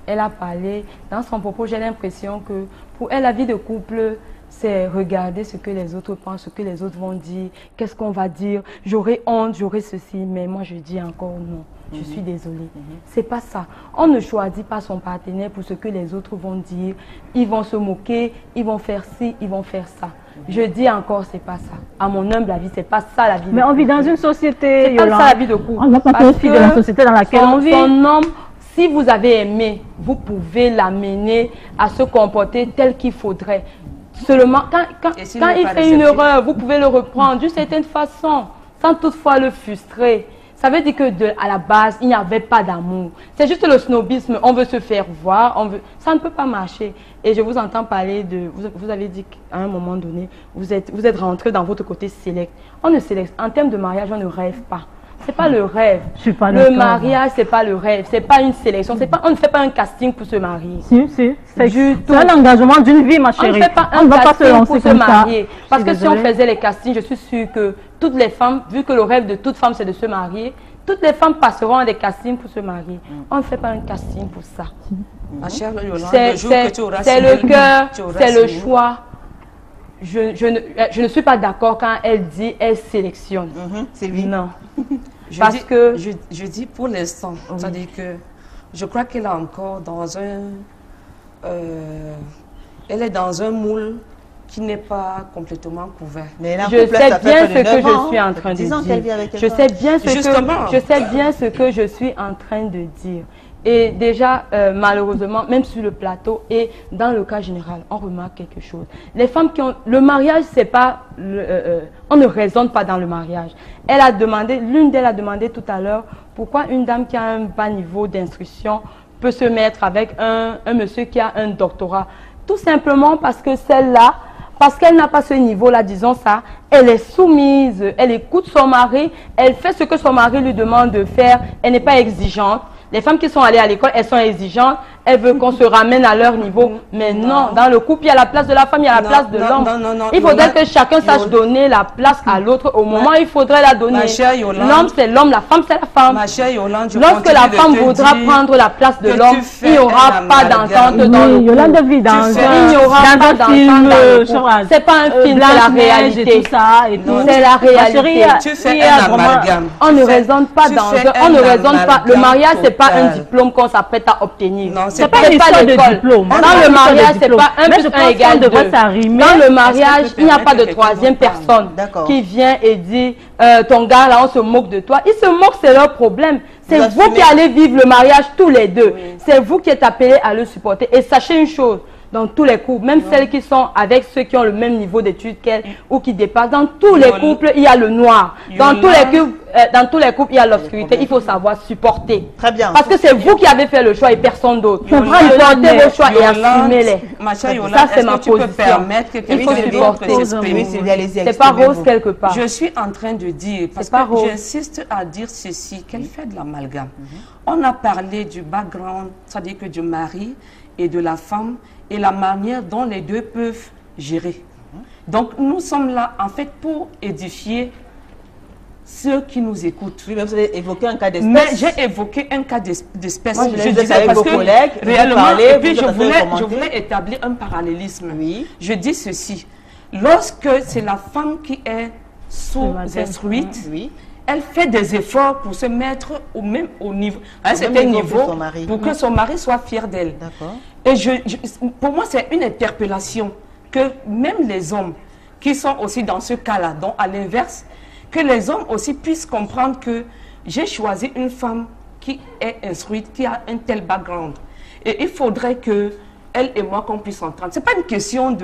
elle a parlé, dans son propos, j'ai l'impression que pour elle, la vie de couple, c'est regarder ce que les autres pensent, ce que les autres vont dire, qu'est-ce qu'on va dire, j'aurai honte, j'aurai ceci, mais moi je dis encore non, je suis désolée. C'est pas ça. On ne choisit pas son partenaire pour ce que les autres vont dire, ils vont se moquer, ils vont faire ci, ils vont faire ça. Je dis encore, c'est pas ça. À mon humble avis, c'est pas ça la vie de couple. Mais on vit dans une société, c'est pas ça la vie de couple. On ne va pas profiter de la société dans laquelle on vit. Son homme, si vous avez aimé, vous pouvez l'amener à se comporter tel qu'il faudrait. Seulement, quand il fait une erreur, vous pouvez le reprendre d'une certaine façon, sans toutefois le frustrer. Ça veut dire qu'à la base, il n'y avait pas d'amour. C'est juste le snobisme, on veut se faire voir, ça ne peut pas marcher. Et je vous entends parler de... Vous avez dit qu'à un moment donné, vous êtes rentré dans votre côté sélect. On ne sélecte. En termes de mariage, on ne rêve pas. C'est pas le rêve. Le mariage, c'est pas le rêve. C'est pas une sélection. On ne fait pas un casting pour se marier. C'est un engagement d'une vie, ma chérie. On ne fait pas un casting pour se marier. Parce que si on faisait les castings, je suis sûre que toutes les femmes, vu que le rêve de toute femme, c'est de se marier, toutes les femmes passeront à des castings pour se marier. On ne fait pas un casting pour ça. C'est le cœur, c'est le choix. Je ne suis pas d'accord quand elle dit elle sélectionne. C'est lui. Non. Je dis pour l'instant, c'est-à-dire que je crois qu'elle est encore dans elle est dans un moule qui n'est pas complètement couvert. Mais je sais bien ce que je suis en train de dire. Je sais bien ce que je suis en train de dire. Et déjà, malheureusement, même sur le plateau et dans le cas général, on remarque quelque chose. Les femmes qui ont... Le mariage, c'est pas... on ne raisonne pas dans le mariage. Elle a demandé, l'une d'elles a demandé tout à l'heure, pourquoi une dame qui a un bas niveau d'instruction peut se mettre avec un monsieur qui a un doctorat. Tout simplement parce que celle-là parce qu'elle n'a pas ce niveau-là, disons ça, elle est soumise, elle écoute son mari, elle fait ce que son mari lui demande de faire, elle n'est pas exigeante. Les femmes qui sont allées à l'école, elles sont exigeantes, elles veulent qu'on se ramène à leur niveau. Mais non, dans le couple, il y a la place de la femme, il y a la place de l'homme. Il faudrait que chacun sache donner la place à l'autre au moment où il faudrait la donner. L'homme, c'est l'homme, la femme, c'est la femme. Ma chère Yolande, lorsque la femme voudra prendre la place de l'homme, il n'y aura pas d'entente dans le couple. Yolande vit dans il n'y aura pas d'entente dans le couple. C'est pas un film, c'est la réalité. C'est la réalité. Tu fais un amalgame. On ne raisonne pas dans on ne raisonne pas. Le mariage, c'est pas un diplôme qu'on s'apprête à obtenir. C'est pas une histoire de diplôme. Dans le mariage, c'est pas 1 plus 1 égale 2. Dans le mariage, il n'y a pas de troisième personne qui vient et dit ton gars là, on se moque de toi. Ils se moquent, c'est leur problème. C'est vous qui allez vivre le mariage tous les deux. C'est vous qui êtes appelés à le supporter. Et sachez une chose, dans tous les couples, même celles qui sont avec ceux qui ont le même niveau d'études qu'elles ou qui dépassent, dans tous les couples, il y a le noir. Dans tous les couples, il y a l'obscurité. Il faut savoir supporter. Très bien. Parce que c'est vous qui avez fait le choix et personne d'autre. Supportez vos choix et assumez-les. Ça, c'est ma position. Il faut supporter. C'est pas rose quelque part. Je suis en train de dire, parce que j'insiste à dire ceci, qu'elle fait de l'amalgame. On a parlé du background, c'est-à-dire que du mari et de la femme, et la manière dont les deux peuvent gérer. Donc, nous sommes là, en fait, pour édifier ceux qui nous écoutent. Oui, mais vous avez évoqué un cas d'espèce. Mais j'ai évoqué un cas d'espèce. Je disais parce que collègues, réellement, et puis je voulais établir un parallélisme. Oui. Je dis ceci. Lorsque c'est la femme qui est sous-instruite, elle fait des efforts pour se mettre au niveau, à un certain niveau, pour que son mari soit fier d'elle. Et pour moi, c'est une interpellation que même les hommes qui sont aussi dans ce cas-là, donc à l'inverse, que les hommes aussi puissent comprendre que j'ai choisi une femme qui est instruite, qui a un tel background. Et il faudrait que elle et moi, qu'on puisse entendre. Ce n'est pas une question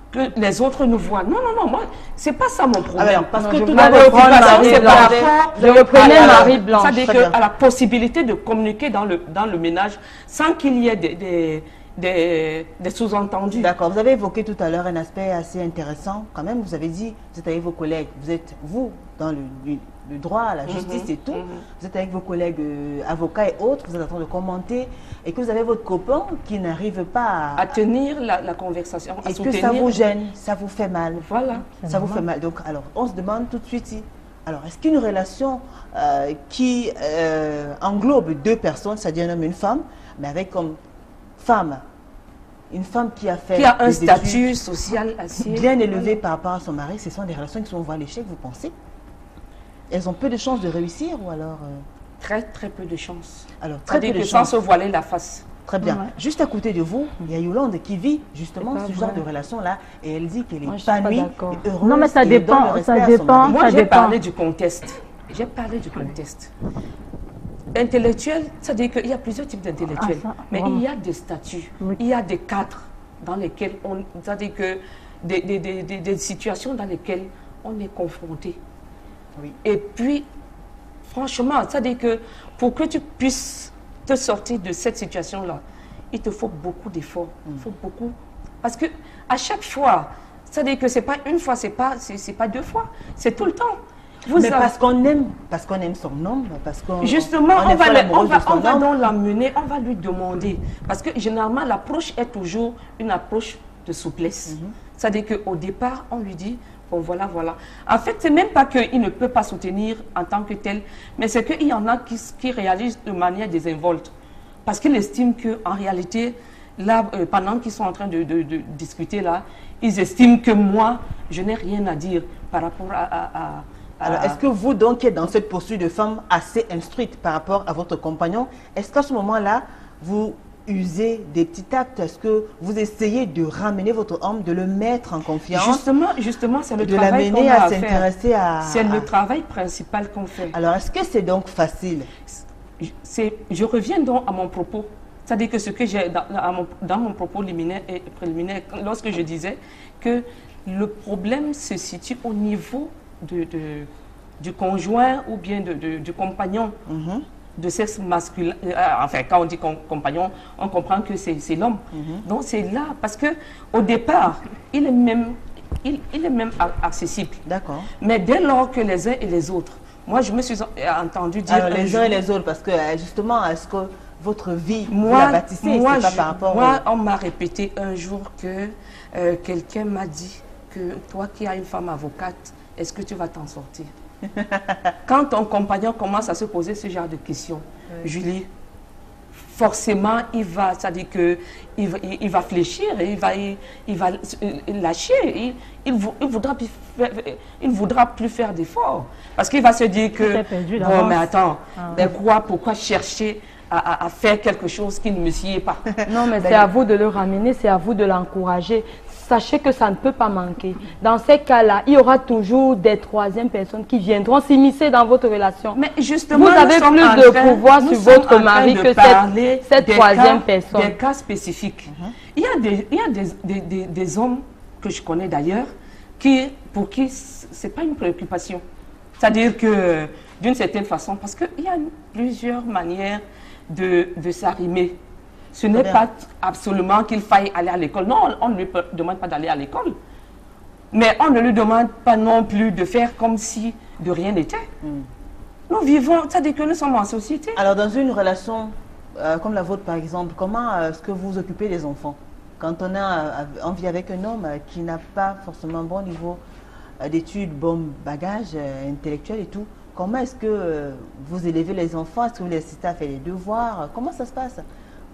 que les autres nous voient. Non, non, non, moi, c'est pas ça mon problème. Parce que tout je reprenais Marie Blanche. C'est-à-dire à la possibilité de communiquer dans le ménage sans qu'il y ait des sous-entendus. D'accord. Vous avez évoqué tout à l'heure un aspect assez intéressant. Quand même, vous avez dit, vous êtes avec vos collègues, vous êtes, vous, dans le droit, la justice et tout, vous êtes avec vos collègues avocats et autres, vous êtes en train de commenter, et que vous avez votre copain qui n'arrive pas à tenir la conversation, et que ça vous gêne, ça vous fait mal. Voilà. Ça vous fait mal. Donc, alors, on se demande tout de suite, alors, est-ce qu'une relation qui englobe deux personnes, c'est-à-dire un homme et une femme, mais avec comme femme, une femme qui a un statut social assez bien élevé par rapport à son mari, ce sont des relations qui sont vouées à l'échec, vous pensez? Elles ont peu de chances de réussir ou alors Très, très peu de chances. Alors, très peu de chances. Sans se voiler la face. Très bien. Ouais. Juste à côté de vous, il y a Yolande qui vit justement ce genre de relation-là et elle dit qu'elle est épanouie et heureuse. Non, mais ça dépend. Moi, j'ai parlé du contexte. J'ai parlé du contexte. Intellectuel, c'est-à-dire qu'il y a plusieurs types d'intellectuels. Mais il y a des statuts, il y a des cadres dans lesquels c'est-à-dire que des situations dans lesquelles on est confronté. Oui. Et puis, franchement, c'est-à-dire que pour que tu puisses te sortir de cette situation-là, il te faut beaucoup d'efforts. Il faut beaucoup. Parce que à chaque fois, c'est-à-dire que c'est pas une fois, c'est pas deux fois, c'est tout le temps. Mais parce qu'on aime son homme, parce qu'on justement, on va donc l'amener, on va lui demander. Parce que généralement, l'approche est toujours une approche de souplesse. C'est-à-dire qu'au départ, on lui dit, bon voilà, voilà. En fait, c'est même pas qu'il ne peut pas soutenir en tant que tel, mais c'est qu'il y en a qui réalisent de manière désinvolte. Parce qu'ils estiment qu'en réalité, là, pendant qu'ils sont en train de discuter là, ils estiment que moi, je n'ai rien à dire par rapport à alors, est-ce que vous, donc, qui êtes dans cette posture de femme assez instruite par rapport à votre compagnon, est-ce qu'à ce moment-là, vous usez des petits actes? Est-ce que vous essayez de ramener votre homme, de le mettre en confiance? Justement, c'est le travail qu'on a à faire. C'est le travail principal qu'on fait. Alors, est-ce que c'est donc facile? Je reviens donc à mon propos. C'est-à-dire que ce que j'ai dans mon propos préliminaire, lorsque je disais que le problème se situe au niveau du conjoint ou bien du compagnon. de sexe masculin, enfin quand on dit compagnon, on comprend que c'est l'homme. Donc c'est là, parce que au départ, il est même accessible. D'accord. Mais dès lors que les uns et les autres, moi je me suis entendu dire... Alors les uns et les autres, parce que justement, est-ce que votre vie, vous la bâtissez, c'est pas par rapport on m'a répété un jour que quelqu'un m'a dit que toi qui as une femme avocate, est-ce que tu vas t'en sortir? Quand ton compagnon commence à se poser ce genre de questions, Julie, forcément, c'est-à-dire qu'il va fléchir, et il va lâcher, il voudra plus faire d'efforts. Parce qu'il va se dire que, bon, mais attends, pourquoi chercher à faire quelque chose qui ne me sied pas? Non, mais c'est à vous de le ramener, c'est à vous de l'encourager. Sachez que ça ne peut pas manquer. Dans ces cas-là, il y aura toujours des troisièmes personnes qui viendront s'immiscer dans votre relation. Mais justement, vous avez plus de pouvoir sur votre mari que cette troisième personne. Des cas spécifiques. Il y a des hommes que je connais d'ailleurs pour qui ce n'est pas une préoccupation. C'est-à-dire que, d'une certaine façon, parce qu'il y a plusieurs manières de s'arrimer. Ce n'est pas absolument qu'il faille aller à l'école. Non, on ne lui demande pas d'aller à l'école. Mais on ne lui demande pas non plus de faire comme si de rien n'était. Nous vivons, c'est-à-dire que nous sommes en société. Alors, dans une relation comme la vôtre, par exemple, comment est-ce que vous vous occupez des enfants? Quand on vit avec un homme qui n'a pas forcément un bon niveau d'études, bon bagage intellectuel et tout, comment est-ce que vous élevez les enfants? Est-ce que vous les assistez à faire les devoirs? Comment ça se passe?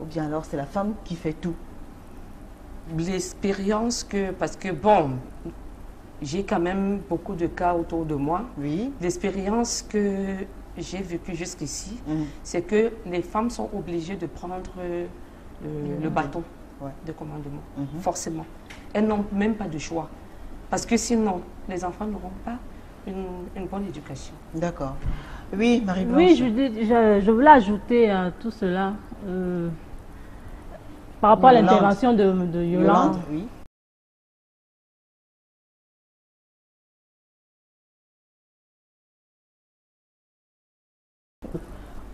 Ou bien alors c'est la femme qui fait tout? L'expérience parce que bon, j'ai quand même beaucoup de cas autour de moi. Oui. L'expérience que j'ai vécue jusqu'ici, c'est que les femmes sont obligées de prendre le bâton de commandement, forcément. Elles n'ont même pas de choix. Parce que sinon, les enfants n'auront pas une bonne éducation. D'accord. Oui, Marie-Blanche. Oui, je voulais ajouter à tout cela, par rapport à l'intervention de Yolande. Oui.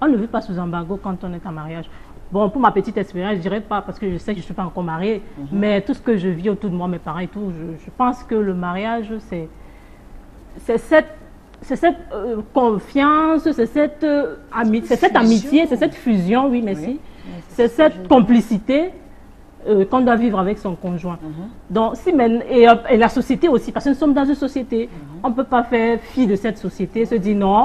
On ne vit pas sous embargo quand on est en mariage. Bon, pour ma petite expérience, je ne dirais pas, parce que je sais que je ne suis pas encore mariée, mais tout ce que je vis autour de moi, mes parents et tout, je pense que le mariage, c'est cette confiance, c'est cette amitié, c'est cette fusion, oui, merci. C'est cette complicité qu'on doit vivre avec son conjoint. Donc, et la société aussi, parce que nous sommes dans une société, on ne peut pas faire fi de cette société, se dire non,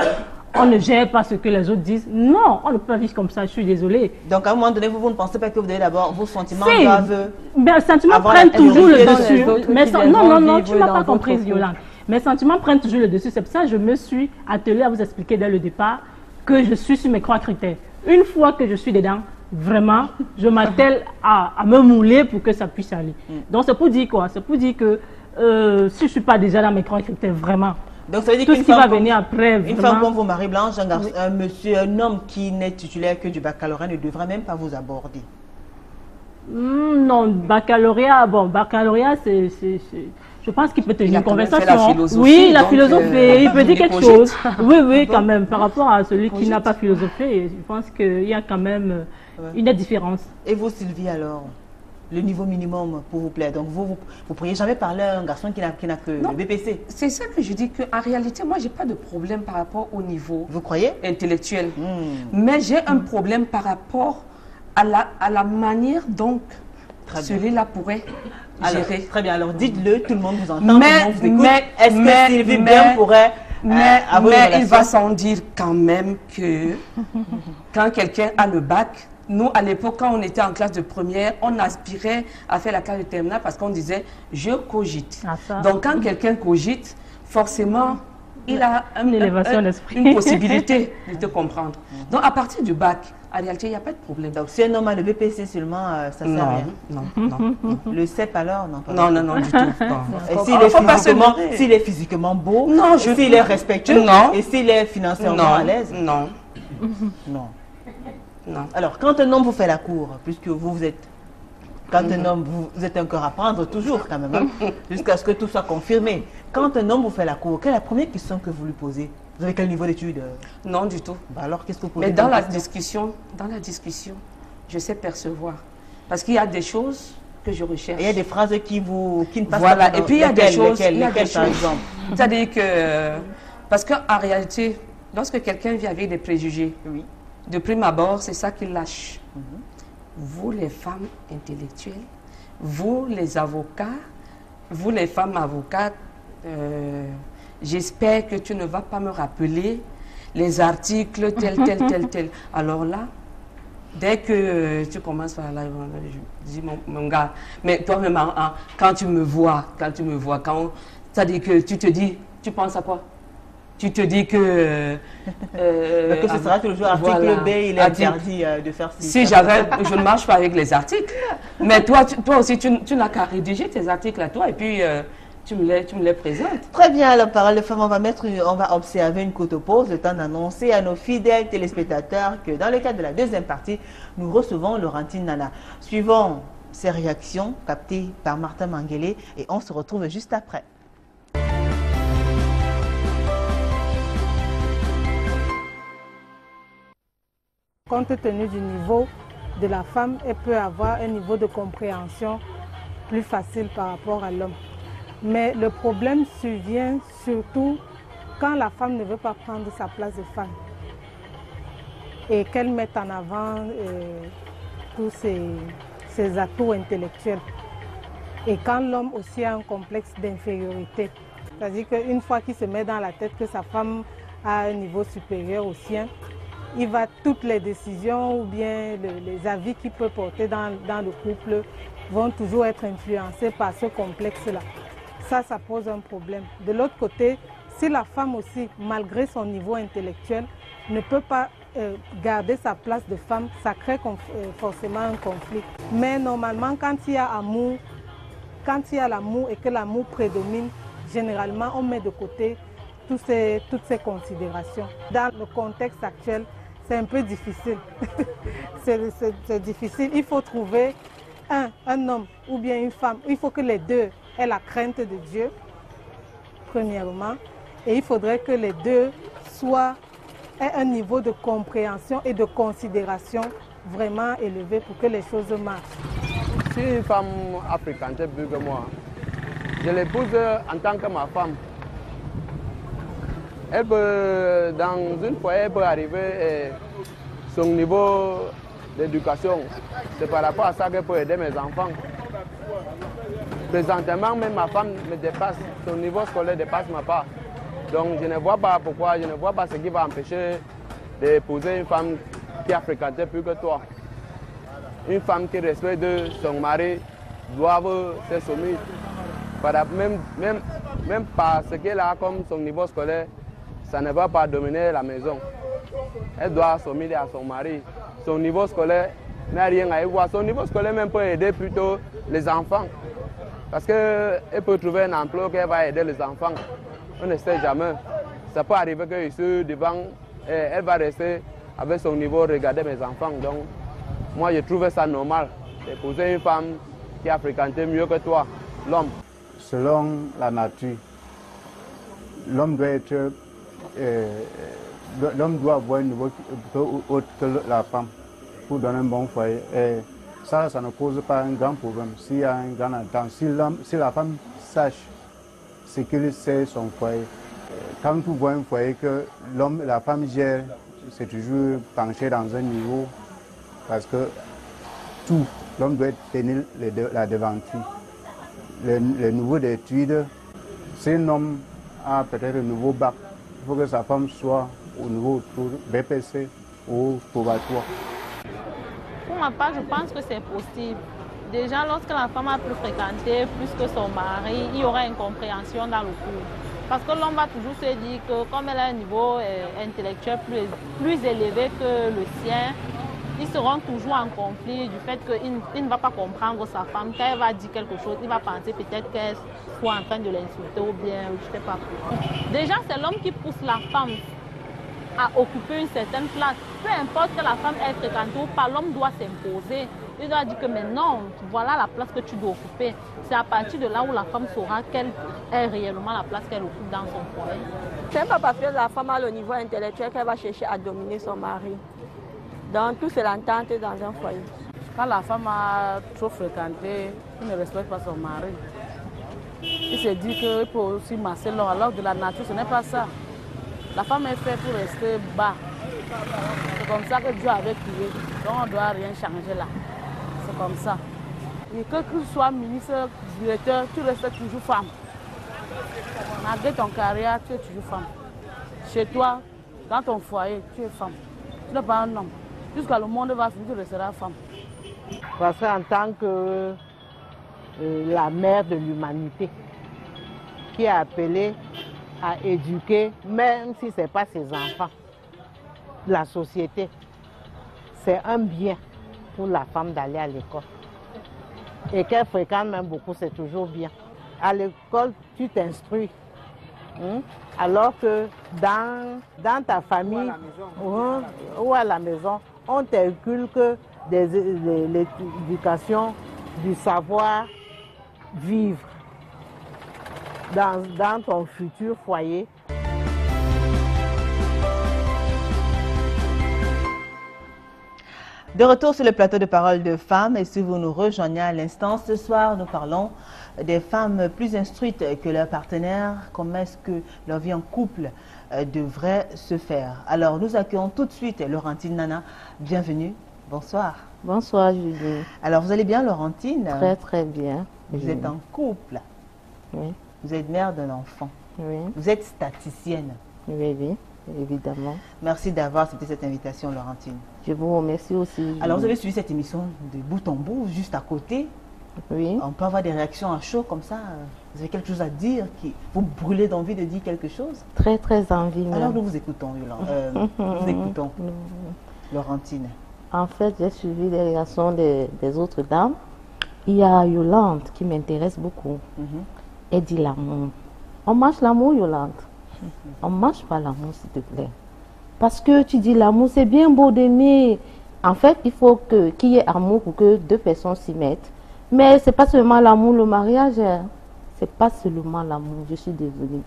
on ne gère pas ce que les autres disent. Non, on ne peut pas vivre comme ça, je suis désolée. Donc, à un moment donné, vous ne pensez pas que vous devez d'abord, vos sentiments doivent... Mais les sentiments prennent toujours le dessus. Non, tu ne m'as pas compris, Yolande. Mes sentiments prennent toujours le dessus. C'est pour ça que je me suis attelée à vous expliquer dès le départ que je suis sur mes 3 critères. Une fois que je suis dedans, vraiment, je m'attelle à me mouler pour que ça puisse aller. Donc, c'est pour dire quoi? C'est pour dire que si je ne suis pas déjà dans mes 3 critères, vraiment, donc, ça veut dire tout ce qui va venir après, une femme comme vous, Marie-Blanche, un homme qui n'est titulaire que du baccalauréat ne devrait même pas vous aborder. Non, baccalauréat, c'est... Je pense qu'il peut tenir une conversation. La philosophie, il peut dire quelque chose. Oui, quand même. Par rapport à celui qui n'a pas philosophé, je pense qu'il y a quand même une différence. Et vous, Sylvie, alors, le niveau minimum pour vous plaît? Donc, vous ne pourriez jamais parler à un garçon qui n'a que le BPC? C'est ça que je dis, qu'en réalité, moi, je n'ai pas de problème par rapport au niveau vous croyez intellectuel. Mais j'ai un problème par rapport à la manière dont celui-là pourrait... Alors, très bien, alors dites-le, tout le monde vous entend, tout le monde vous écoute. Est-ce que Sylvie bien pourrait avoir il va sans dire quand même que quand quelqu'un a le bac, nous à l'époque quand on était en classe de première, on aspirait à faire la classe de terminale parce qu'on disait je cogite. Donc quand quelqu'un cogite, forcément il a une possibilité de te comprendre. Donc à partir du bac, en réalité, il n'y a pas de problème. Donc, si un homme a le BPC seulement, ça ne sert à rien? Non. Le CEP alors? Non, du tout. Et s'il est physiquement beau, s'il est respectueux, et s'il est financièrement à l'aise? Non. Alors, quand un homme vous fait la cour, puisque vous êtes... Quand un homme, vous êtes encore à prendre toujours quand même, jusqu'à ce que tout soit confirmé. Quand un homme vous fait la cour, quelle est la première question que vous lui posez? Vous avez quel niveau d'études? Non, du tout. Bah alors, qu'est-ce que vous pouvez Mais dire dans la discussion, je sais percevoir. Parce qu'il y a des choses que je recherche. Et il y a des phrases qui ne passent voilà. pas. Et puis il y a des choses, par exemple. C'est-à-dire que, parce qu'en réalité, lorsque quelqu'un vit avec des préjugés, Oui. de prime abord, c'est ça qu'il lâche. Vous les femmes intellectuelles, vous les avocats, vous les femmes avocates, j'espère que tu ne vas pas me rappeler les articles tel. Alors là, dès que tu commences par là, je dis mon gars, mais toi-même, quand tu me vois, c'est-à-dire que tu te dis, tu penses à quoi? Tu te dis que... que ce sera toujours article voilà, B, il est interdit de faire ci. Si j'avais, je ne marche pas avec les articles. Mais toi aussi, tu n'as qu'à rédiger tes articles à toi et puis tu me les présentes. Très bien, la parole de femme, on va observer une courte pause, le temps d'annoncer à nos fidèles téléspectateurs que dans le cadre de la deuxième partie, nous recevons Laurentine Nana. Suivons ces réactions captées par Martha Manguele et on se retrouve juste après. Compte tenu du niveau de la femme, elle peut avoir un niveau de compréhension plus facile par rapport à l'homme. Mais le problème survient surtout quand la femme ne veut pas prendre sa place de femme et qu'elle mette en avant tous ses atouts intellectuels. Et quand l'homme aussi a un complexe d'infériorité, c'est-à-dire qu'une fois qu'il se met dans la tête que sa femme a un niveau supérieur au sien, toutes les décisions ou bien les avis qu'il peut porter dans le couple vont toujours être influencés par ce complexe-là. Ça pose un problème. De l'autre côté, si la femme aussi, malgré son niveau intellectuel, ne peut pas garder sa place de femme, ça crée forcément un conflit. Mais normalement, quand il y a l'amour et que l'amour prédomine, généralement, on met de côté toutes ces considérations. Dans le contexte actuel, c'est un peu difficile. c'est difficile. Il faut trouver un homme ou bien une femme. Il faut que les deux aient la crainte de Dieu, premièrement. Et il faudrait que les deux aient un niveau de compréhension et de considération vraiment élevé pour que les choses marchent. Si une femme a fréquenté plus que moi, je l'épouse en tant que ma femme. Elle peut, dans une foyer, elle peut arriver son niveau d'éducation. C'est par rapport à ça qu'elle peut aider mes enfants. Présentement, même ma femme me dépasse, son niveau scolaire dépasse ma part. Donc je ne vois pas pourquoi, je ne vois pas ce qui va empêcher d'épouser une femme qui a fréquenté plus que toi. Une femme qui respecte son mari doit se soumettre. Même parce qu'elle a comme son niveau scolaire, ça ne va pas dominer la maison. Elle doit se soumettre à son mari. Son niveau scolaire n'a rien à y voir. Son niveau scolaire même peut aider plutôt les enfants. Parce qu'elle peut trouver un emploi qu'elle va aider les enfants. On ne sait jamais. Ça peut arriver que ici, devant, elle va rester avec son niveau, regarder mes enfants. Donc, moi, je trouve ça normal d'épouser une femme qui a fréquenté mieux que toi, l'homme. Selon la nature, l'homme doit avoir un niveau peu haut que la femme pour donner un bon foyer. Et ça ne cause pas un grand problème. S'il y a un grand entente, si la femme sache ce qu'il sait son foyer, quand tu vois un foyer que la femme gère, c'est toujours penché dans un niveau parce que l'homme doit tenir la devanture. Le niveau d'études, si un homme a peut-être un nouveau bac, il faut que sa femme soit au niveau BPC ou probatoire. Pour ma part, je pense que c'est possible. Déjà, lorsque la femme a plus fréquenté plus que son mari, il y aura une compréhension dans le couple. Parce que l'homme va toujours se dire que comme elle a un niveau intellectuel plus élevé que le sien, ils seront toujours en conflit du fait qu'il ne va pas comprendre sa femme. Quand elle va dire quelque chose, il va penser peut-être qu'elle soit en train de l'insulter ou bien, je ne sais pas. Déjà, c'est l'homme qui pousse la femme à occuper une certaine place. Peu importe que la femme ait fréquenté ou pas, l'homme doit s'imposer. Il doit dire que mais non, voilà la place que tu dois occuper. C'est à partir de là où la femme saura quelle est réellement la place qu'elle occupe dans son foyer. C'est pas parce que la femme a le niveau intellectuel qu'elle va chercher à dominer son mari. Donc tout c'est l'entente dans un foyer. Quand la femme a trop fréquenté, il ne respecte pas son mari. Il se dit qu'il peut aussi masser l'homme, alors de la nature, ce n'est pas ça. La femme est faite pour rester bas. C'est comme ça que Dieu avait créé. Donc on ne doit rien changer là. C'est comme ça. Et que tu sois ministre, directeur, tu restes toujours femme. Malgré ton carrière, tu es toujours femme. Chez toi, dans ton foyer, tu es femme. Tu n'es pas un homme. Jusqu'à le monde va finir, tu resteras femme. Parce qu'en tant que la mère de l'humanité, qui est appelée à éduquer, même si ce n'est pas ses enfants, la société, c'est un bien pour la femme d'aller à l'école. Et qu'elle fréquente même beaucoup, c'est toujours bien. À l'école, tu t'instruis. Alors que dans ta famille ou à la maison, on t'inculque que l'éducation du savoir vivre dans ton futur foyer. De retour sur le plateau de Parole de Femmes, et si vous nous rejoignez à l'instant, ce soir nous parlons des femmes plus instruites que leurs partenaires, comment est-ce que leur vie en couple devrait se faire. Alors nous accueillons tout de suite Laurentine Nana, bienvenue, bonsoir. Bonsoir Julie. Alors vous allez bien Laurentine? Très très bien. Vous êtes en couple? Oui. Vous êtes mère d'un enfant? Oui. Vous êtes statisticienne? Oui, oui, évidemment. Merci d'avoir accepté cette invitation Laurentine. Je vous remercie aussi. Alors vous avez suivi cette émission de bout en bout, juste à côté. Oui. On peut avoir des réactions à chaud comme ça. Vous avez quelque chose à dire, vous brûlez d'envie de dire quelque chose? Très très envie. Même. Alors nous vous écoutons, nous écoutons, Laurentine. En fait, j'ai suivi les réactions des autres dames. Il y a Yolande qui m'intéresse beaucoup. Elle dit l'amour. On mange l'amour, Yolande. On ne mange pas l'amour, s'il te plaît. Parce que tu dis l'amour, c'est bien beau d'aimer. En fait, il faut qu'il y ait amour pour que deux personnes s'y mettent. Mais ce n'est pas seulement l'amour, le mariage. Hein. Ce n'est pas seulement l'amour, je suis désolée.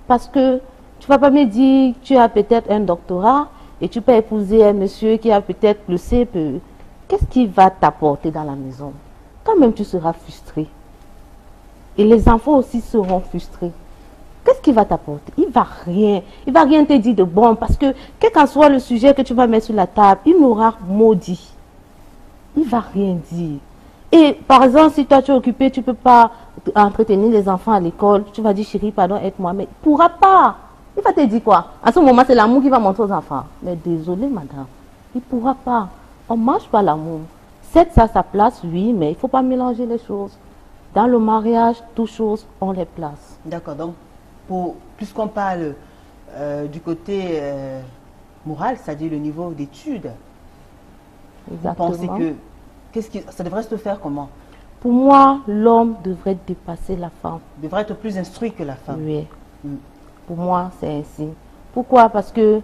Parce que tu ne vas pas me dire que tu as peut-être un doctorat et tu peux épouser un monsieur qui a peut-être le CPE. Qu'est-ce qui va t'apporter dans la maison? Quand même, tu seras frustré. Et les enfants aussi seront frustrés. Qu'est-ce qu'il va t'apporter? Il ne va rien. Il ne va rien te dire de bon. Parce que, quel qu'en soit le sujet que tu vas mettre sur la table, il n'aura maudit. Il ne va rien dire. Et par exemple, si toi tu es occupé, tu ne peux pas entretenir les enfants à l'école, tu vas dire, chérie, pardon, aide-moi. Mais il ne pourra pas. Il va te dire quoi? À ce moment, c'est l'amour qui va montrer aux enfants. Mais désolé, madame, il ne pourra pas. On ne mange pas l'amour. C'est ça sa place, oui, mais il ne faut pas mélanger les choses. Dans le mariage, toutes choses ont les places. D'accord, donc, puisqu'on parle du côté moral, c'est-à-dire le niveau d'études, vous pensez que ça devrait se faire comment? Pour moi, l'homme devrait dépasser la femme. Devrait être plus instruit que la femme. Oui. Pour moi, c'est ainsi. Pourquoi? Parce que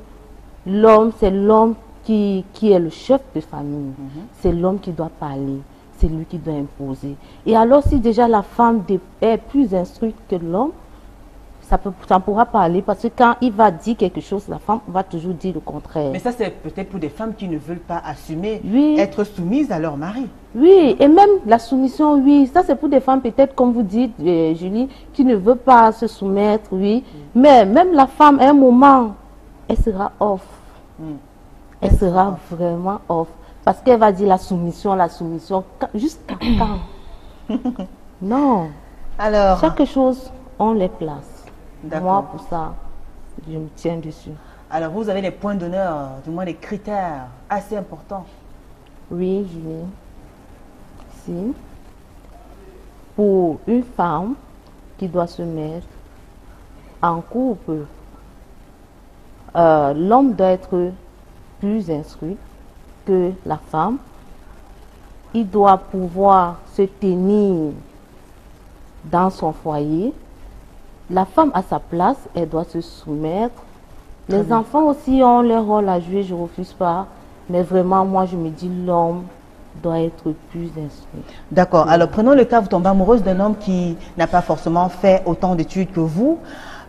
l'homme, c'est l'homme qui est le chef de famille. C'est l'homme qui doit parler. C'est lui qui doit imposer. Et alors, si déjà la femme est plus instruite que l'homme, ça pourra parler parce que quand il va dire quelque chose, la femme va toujours dire le contraire. Mais ça, c'est peut-être pour des femmes qui ne veulent pas assumer oui. être soumises à leur mari. Oui, et même la soumission, oui. Ça, c'est pour des femmes peut-être, comme vous dites, Julie, qui ne veut pas se soumettre, oui. Mais même la femme, à un moment, elle sera off. Elle sera vraiment off. Parce qu'elle va dire la soumission, jusqu'à quand? Non. Alors, chaque chose, on les place. Moi, pour ça, je me tiens dessus. Alors, vous avez des points d'honneur, du moins des critères assez importants. Oui, Julie. Si. Pour une femme qui doit se mettre en couple, l'homme doit être plus instruit que la femme. Il doit pouvoir se tenir dans son foyer. La femme à sa place, elle doit se soumettre. Les enfants aussi ont leur rôle à jouer, je ne refuse pas. Mais vraiment, moi, je me dis l'homme doit être plus instruit. D'accord. Alors, prenons le cas, vous tombez amoureuse d'un homme qui n'a pas forcément fait autant d'études que vous,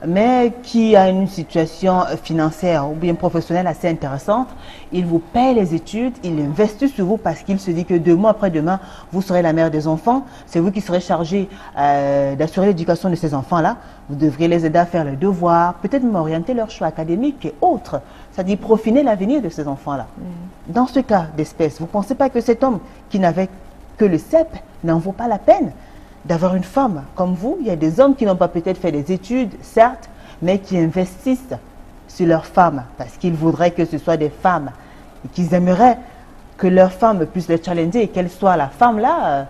mais qui a une situation financière ou bien professionnelle assez intéressante. Il vous paye les études, il investit sur vous parce qu'il se dit que demain après demain, vous serez la mère des enfants. C'est vous qui serez chargé d'assurer l'éducation de ces enfants-là. Vous devriez les aider à faire leurs devoirs, peut-être même orienter leurs choix académiques et autres. C'est-à-dire profiner l'avenir de ces enfants-là. Dans ce cas d'espèce, vous ne pensez pas que cet homme qui n'avait que le CEP n'en vaut pas la peine d'avoir une femme comme vous? Il y a des hommes qui n'ont pas peut-être fait des études, certes, mais qui investissent sur leurs femmes parce qu'ils voudraient que ce soit des femmes et qu'ils aimeraient que leur femme puisse les challenger et qu'elle soit la femme-là,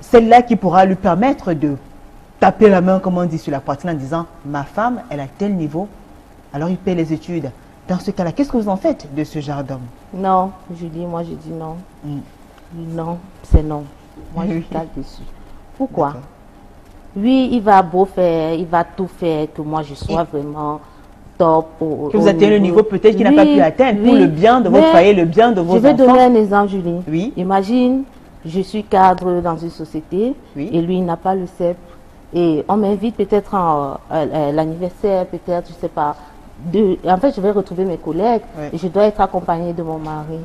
celle-là qui pourra lui permettre de taper la main, comme on dit, sur la poitrine en disant « ma femme, elle a tel niveau, alors il paie les études ». Dans ce cas-là, qu'est-ce que vous en faites de ce genre d'homme? Non, Julie, moi je dis non. Non, c'est non. Moi, je suis là-dessus. Pourquoi? Oui, il va beau faire, il va tout faire, que moi, je sois vraiment top. Que vous atteignez le niveau peut-être qu'il n'a pas pu atteindre pour le bien de votre foyer, le bien de vos enfants. Je vais donner un exemple, Julie. Oui. Imagine, je suis cadre dans une société et lui, il n'a pas le CEP. Et on m'invite peut-être à l'anniversaire, peut-être, je ne sais pas. En fait, je vais retrouver mes collègues et je dois être accompagnée de mon mari.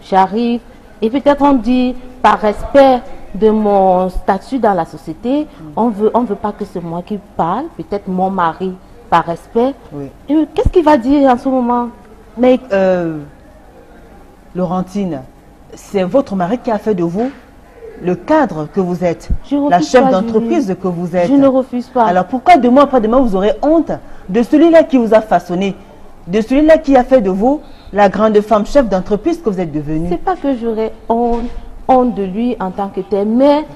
J'arrive. Et peut-être on dit, par respect de mon statut dans la société, on veut pas que c'est moi qui parle, peut-être mon mari, par respect. Qu'est-ce qu'il va dire en ce moment? Mais Laurentine, c'est votre mari qui a fait de vous le cadre que vous êtes, la chef d'entreprise que vous êtes. Je ne refuse pas. Alors pourquoi demain après demain vous aurez honte de celui-là qui vous a façonné, de celui-là qui a fait de vous la grande femme chef d'entreprise que vous êtes devenue? C'est pas que j'aurais honte de lui en tant que tel, mais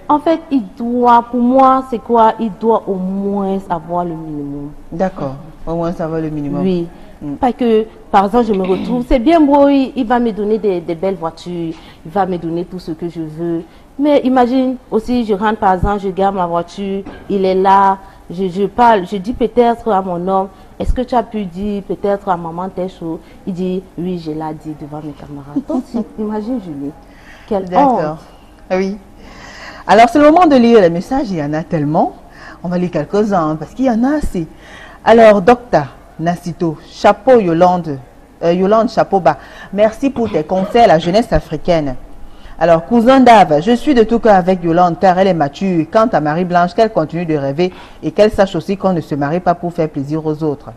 en fait, il doit, pour moi, c'est quoi? Il doit au moins avoir le minimum. D'accord, au moins avoir le minimum. Oui, pas que, par exemple, je me retrouve, c'est bien beau, il va me donner des belles voitures, il va me donner tout ce que je veux. Mais imagine aussi, je rentre par exemple, je garde ma voiture, il est là, je parle, je dis peut-être à mon homme, est-ce que tu as pu dire peut-être à maman telle chose? Il dit, oui, je l'ai dit devant mes camarades. Donc, imagine Julie, quelle honte. D'accord, oui. Alors, c'est le moment de lire les messages, il y en a tellement. On va lire quelques-uns, parce qu'il y en a assez. Alors, Docteur Nassito, chapeau Yolande, Yolande, chapeau bas. Merci pour tes conseils à la jeunesse africaine. Alors, cousin Dave, je suis de tout cœur avec Yolande car elle est mature. Quant à Marie-Blanche, qu'elle continue de rêver et qu'elle sache aussi qu'on ne se marie pas pour faire plaisir aux autres.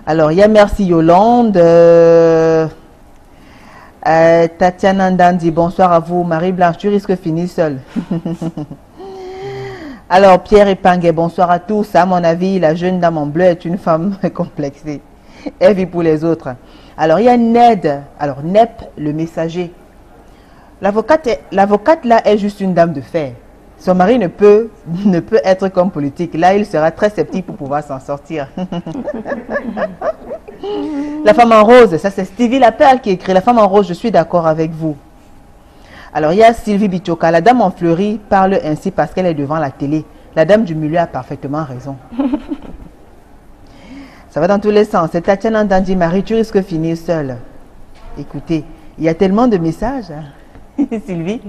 Alors, il y a merci Yolande. Tatiana Ndandi, bonsoir à vous. Marie-Blanche, tu risques de finir seule. Alors, Pierre Epangue, bonsoir à tous. À mon avis, la jeune dame en bleu est une femme complexée. Elle vit pour les autres. Alors, il y a Ned. Alors, Nep, le messager. L'avocate là est juste une dame de fer. Son mari ne peut être comme politique. Là, il sera très sceptique pour pouvoir s'en sortir. La femme en rose, ça c'est Stevie Lapperle qui écrit. La femme en rose, je suis d'accord avec vous. Alors, il y a Sylvie Bichoka. La dame en fleurie parle ainsi parce qu'elle est devant la télé. La dame du milieu a parfaitement raison. Ça va dans tous les sens. C'est Tatiana Ndandi, Marie, tu risques de finir seule. Écoutez, il y a tellement de messages. Hein. Sylvie.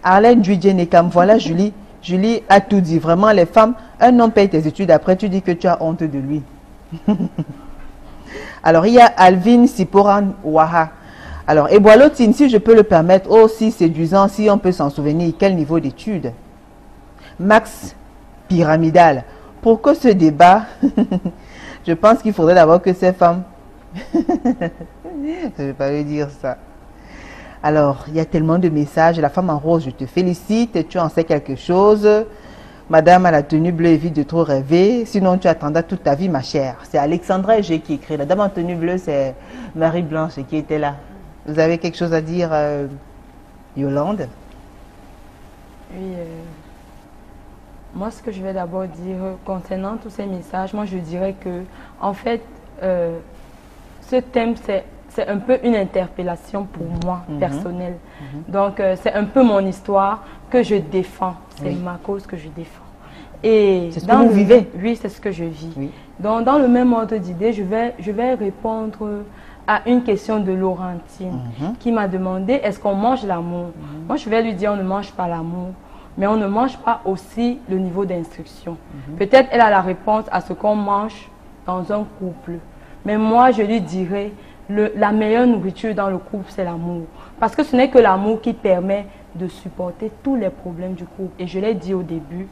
Arlène Duidjenekam, voilà Julie. Julie a tout dit. Vraiment, les femmes, un homme paye tes études. Après, tu dis que tu as honte de lui. Alors, il y a Alvin Siporan Waha. Alors, Eboalotine, si je peux le permettre, aussi séduisant, si on peut s'en souvenir, quel niveau d'études? Max Pyramidal. Pour que ce débat, je pense qu'il faudrait d'abord que ces femmes... je ne vais pas lui dire ça. Alors, il y a tellement de messages. La femme en rose, je te félicite. Tu en sais quelque chose. Madame à la tenue bleue, évite de trop rêver. Sinon, tu attendras toute ta vie, ma chère. C'est Alexandra G qui écrit. La dame en tenue bleue, c'est Marie-Blanche qui était là. Vous avez quelque chose à dire, Yolande? Oui. Moi, ce que je vais d'abord dire concernant tous ces messages, moi, je dirais que, en fait, ce thème, c'est un peu une interpellation pour moi, personnelle. Donc, c'est un peu mon histoire que je défends. C'est ma cause que je défends. Et c'est ce que vous vivez? Oui, c'est ce que je vis. Oui. Donc, dans le même ordre d'idée, je vais répondre à une question de Laurentine qui m'a demandé est-ce qu'on mange l'amour. Moi, je vais lui dire on ne mange pas l'amour, mais on ne mange pas aussi le niveau d'instruction. Peut-être elle a la réponse à ce qu'on mange dans un couple. Mais moi, je lui dirais la meilleure nourriture dans le couple, c'est l'amour. Parce que ce n'est que l'amour qui permet de supporter tous les problèmes du couple. Et je l'ai dit au début,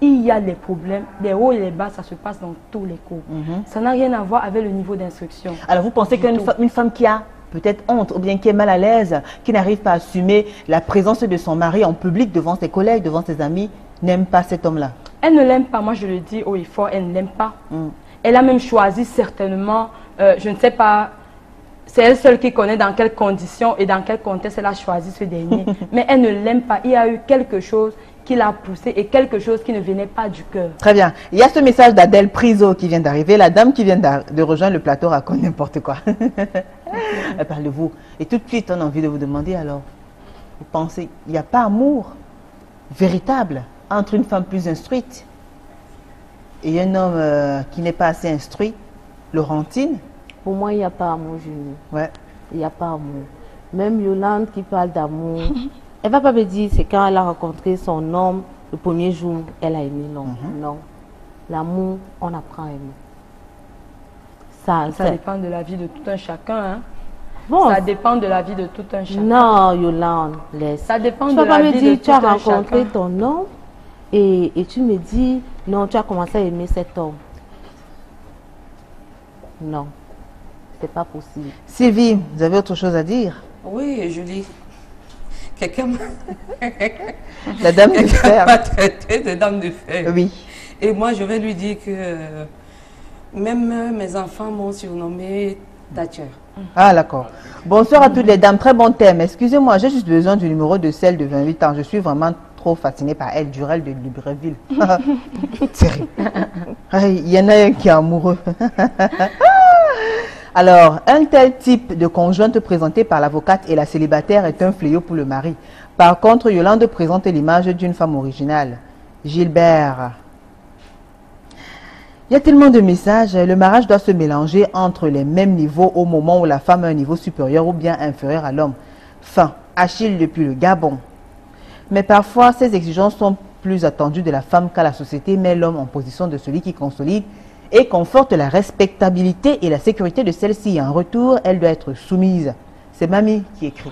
il y a les problèmes, les hauts et les bas, ça se passe dans tous les couples. Ça n'a rien à voir avec le niveau d'instruction. Alors vous pensez qu'une femme qui a peut-être honte ou bien qui est mal à l'aise, qui n'arrive pas à assumer la présence de son mari en public devant ses collègues, devant ses amis, n'aime pas cet homme-là? Elle ne l'aime pas, moi je le dis haut et fort, elle ne l'aime pas. Elle a même choisi certainement, je ne sais pas, c'est elle seule qui connaît dans quelles conditions et dans quel contexte elle a choisi ce dernier. Mais elle ne l'aime pas, il y a eu quelque chose qui l'a poussé et quelque chose qui ne venait pas du cœur. Très bien. Il y a ce message d'Adèle Priso qui vient d'arriver. La dame qui vient de rejoindre le plateau raconte n'importe quoi. Elle parle de vous. Et tout de suite, on a envie de vous demander alors, vous pensez, il n'y a pas amour véritable entre une femme plus instruite et un homme qui n'est pas assez instruit, Laurentine? Pour moi, il n'y a pas amour, Julie. Ouais. Il n'y a pas amour. Même Yolande qui parle d'amour, elle ne va pas me dire c'est quand elle a rencontré son homme, le premier jour, elle a aimé l'homme. Non. L'amour, on apprend à aimer. Ça dépend de la vie de tout un chacun. Hein. Bon, ça dépend de la vie de tout un chacun. Non, Yolande, laisse. Ça dépend de la vie de tout un chacun. Tu vas pas me dire, tu as rencontré ton homme et tu me dis, non, tu as commencé à aimer cet homme. Non, c'est pas possible. Sylvie, vous avez autre chose à dire? Oui, Julie. Quelqu'un la dame de fer m'a traité de dame de fer. Oui. Et moi, je vais lui dire que même mes enfants m'ont surnommé Thatcher. Ah, d'accord. Bonsoir à toutes les dames. Très bon thème. Excusez-moi, j'ai juste besoin du numéro de celle de 28 ans. Je suis vraiment trop fascinée par elle, Durel de Libreville. Terrible. Il y en a un qui est amoureux. Alors, un tel type de conjointe présentée par l'avocate et la célibataire est un fléau pour le mari. Par contre, Yolande présente l'image d'une femme originale. Gilbert. Il y a tellement de messages. Le mariage doit se mélanger entre les mêmes niveaux au moment où la femme a un niveau supérieur ou bien inférieur à l'homme. Fin. Achille depuis le Gabon. Mais parfois, ces exigences sont plus attendues de la femme qu'à la société met l'homme en position de celui qui consolide et conforte la respectabilité et la sécurité de celle-ci. En retour, elle doit être soumise. C'est Mamie qui écrit.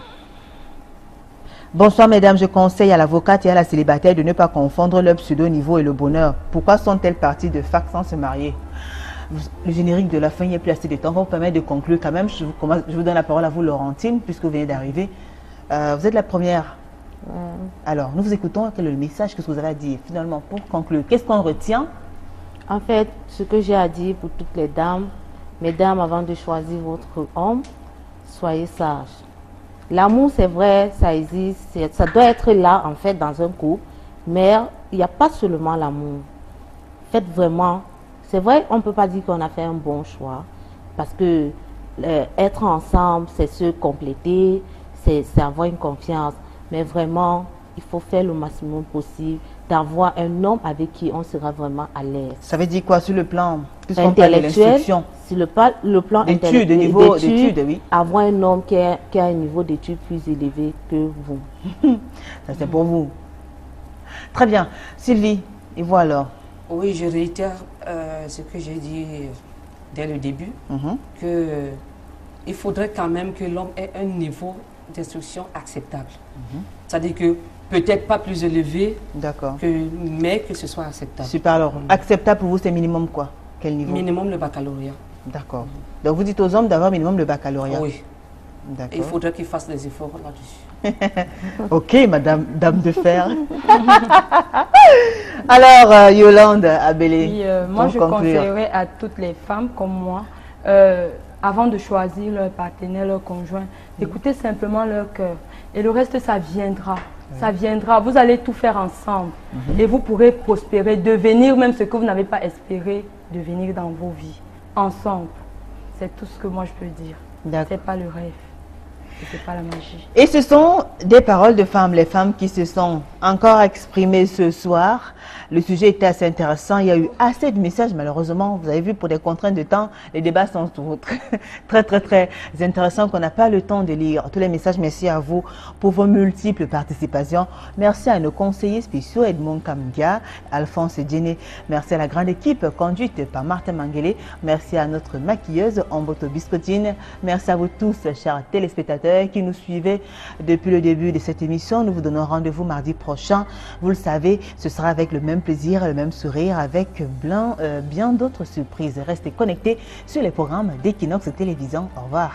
Bonsoir mesdames, je conseille à l'avocate et à la célibataire de ne pas confondre le pseudo-niveau et le bonheur. Pourquoi sont-elles parties de fac sans se marier? Le générique de la fin, il n'y a plus assez de temps. On va vous permettre de conclure quand même. Je vous donne la parole à vous, Laurentine, puisque vous venez d'arriver. Vous êtes la première. Alors, nous vous écoutons. Quel est le message? Qu'est-ce que vous avez à dire finalement pour conclure? Qu'est-ce qu'on retient? En fait, ce que j'ai à dire pour toutes les dames, mesdames, avant de choisir votre homme, soyez sages. L'amour, c'est vrai, ça existe, ça doit être là, en fait, dans un couple, mais il n'y a pas seulement l'amour. Faites vraiment, c'est vrai, on ne peut pas dire qu'on a fait un bon choix, parce que être ensemble, c'est se compléter, c'est avoir une confiance, mais vraiment, il faut faire le maximum possible d'avoir un homme avec qui on sera vraiment à l'aise. Ça veut dire quoi sur le plan intellectuel? Sur le plan intellectuel, niveau d'études, oui. Avoir un homme qui a un niveau d'études plus élevé que vous. Ça c'est pour vous. Très bien. Sylvie, et vous alors? Oui, je réitère ce que j'ai dit dès le début, que il faudrait quand même que l'homme ait un niveau d'instruction acceptable. C'est-à-dire que peut-être pas plus élevé, mais que ce soit acceptable. Super, alors, acceptable pour vous, c'est minimum quoi? Quel niveau? Minimum le baccalauréat. D'accord. Donc vous dites aux hommes d'avoir minimum le baccalauréat? Oui. D'accord. Il faudrait qu'ils fassent des efforts là-dessus. Ok, madame, dame de fer. Alors, Yolande Abélé. Oui, moi, je conseillerais à toutes les femmes comme moi, avant de choisir leur partenaire, leur conjoint, d'écouter simplement leur cœur. Et le reste, ça viendra. Ça viendra. Vous allez tout faire ensemble. Et vous pourrez prospérer, devenir même ce que vous n'avez pas espéré devenir dans vos vies. Ensemble. C'est tout ce que moi je peux dire. C'est pas le rêve. C'est pas la magie. Et ce sont des paroles de femmes, les femmes qui se sont encore exprimé ce soir. Le sujet était assez intéressant. Il y a eu assez de messages, malheureusement. Vous avez vu, pour des contraintes de temps, les débats sont très intéressants qu'on n'a pas le temps de lire. Tous les messages, merci à vous pour vos multiples participations. Merci à nos conseillers spéciaux, Edmond Kamdia, Alphonse Djene. Merci à la grande équipe conduite par Martin Manguele. Merci à notre maquilleuse, Omboto Biscotine. Merci à vous tous, chers téléspectateurs, qui nous suivez depuis le début de cette émission. Nous vous donnons rendez-vous mardi prochain. Vous le savez, ce sera avec le même plaisir et le même sourire, avec bien d'autres surprises. Restez connectés sur les programmes d'Equinox Télévision. Au revoir.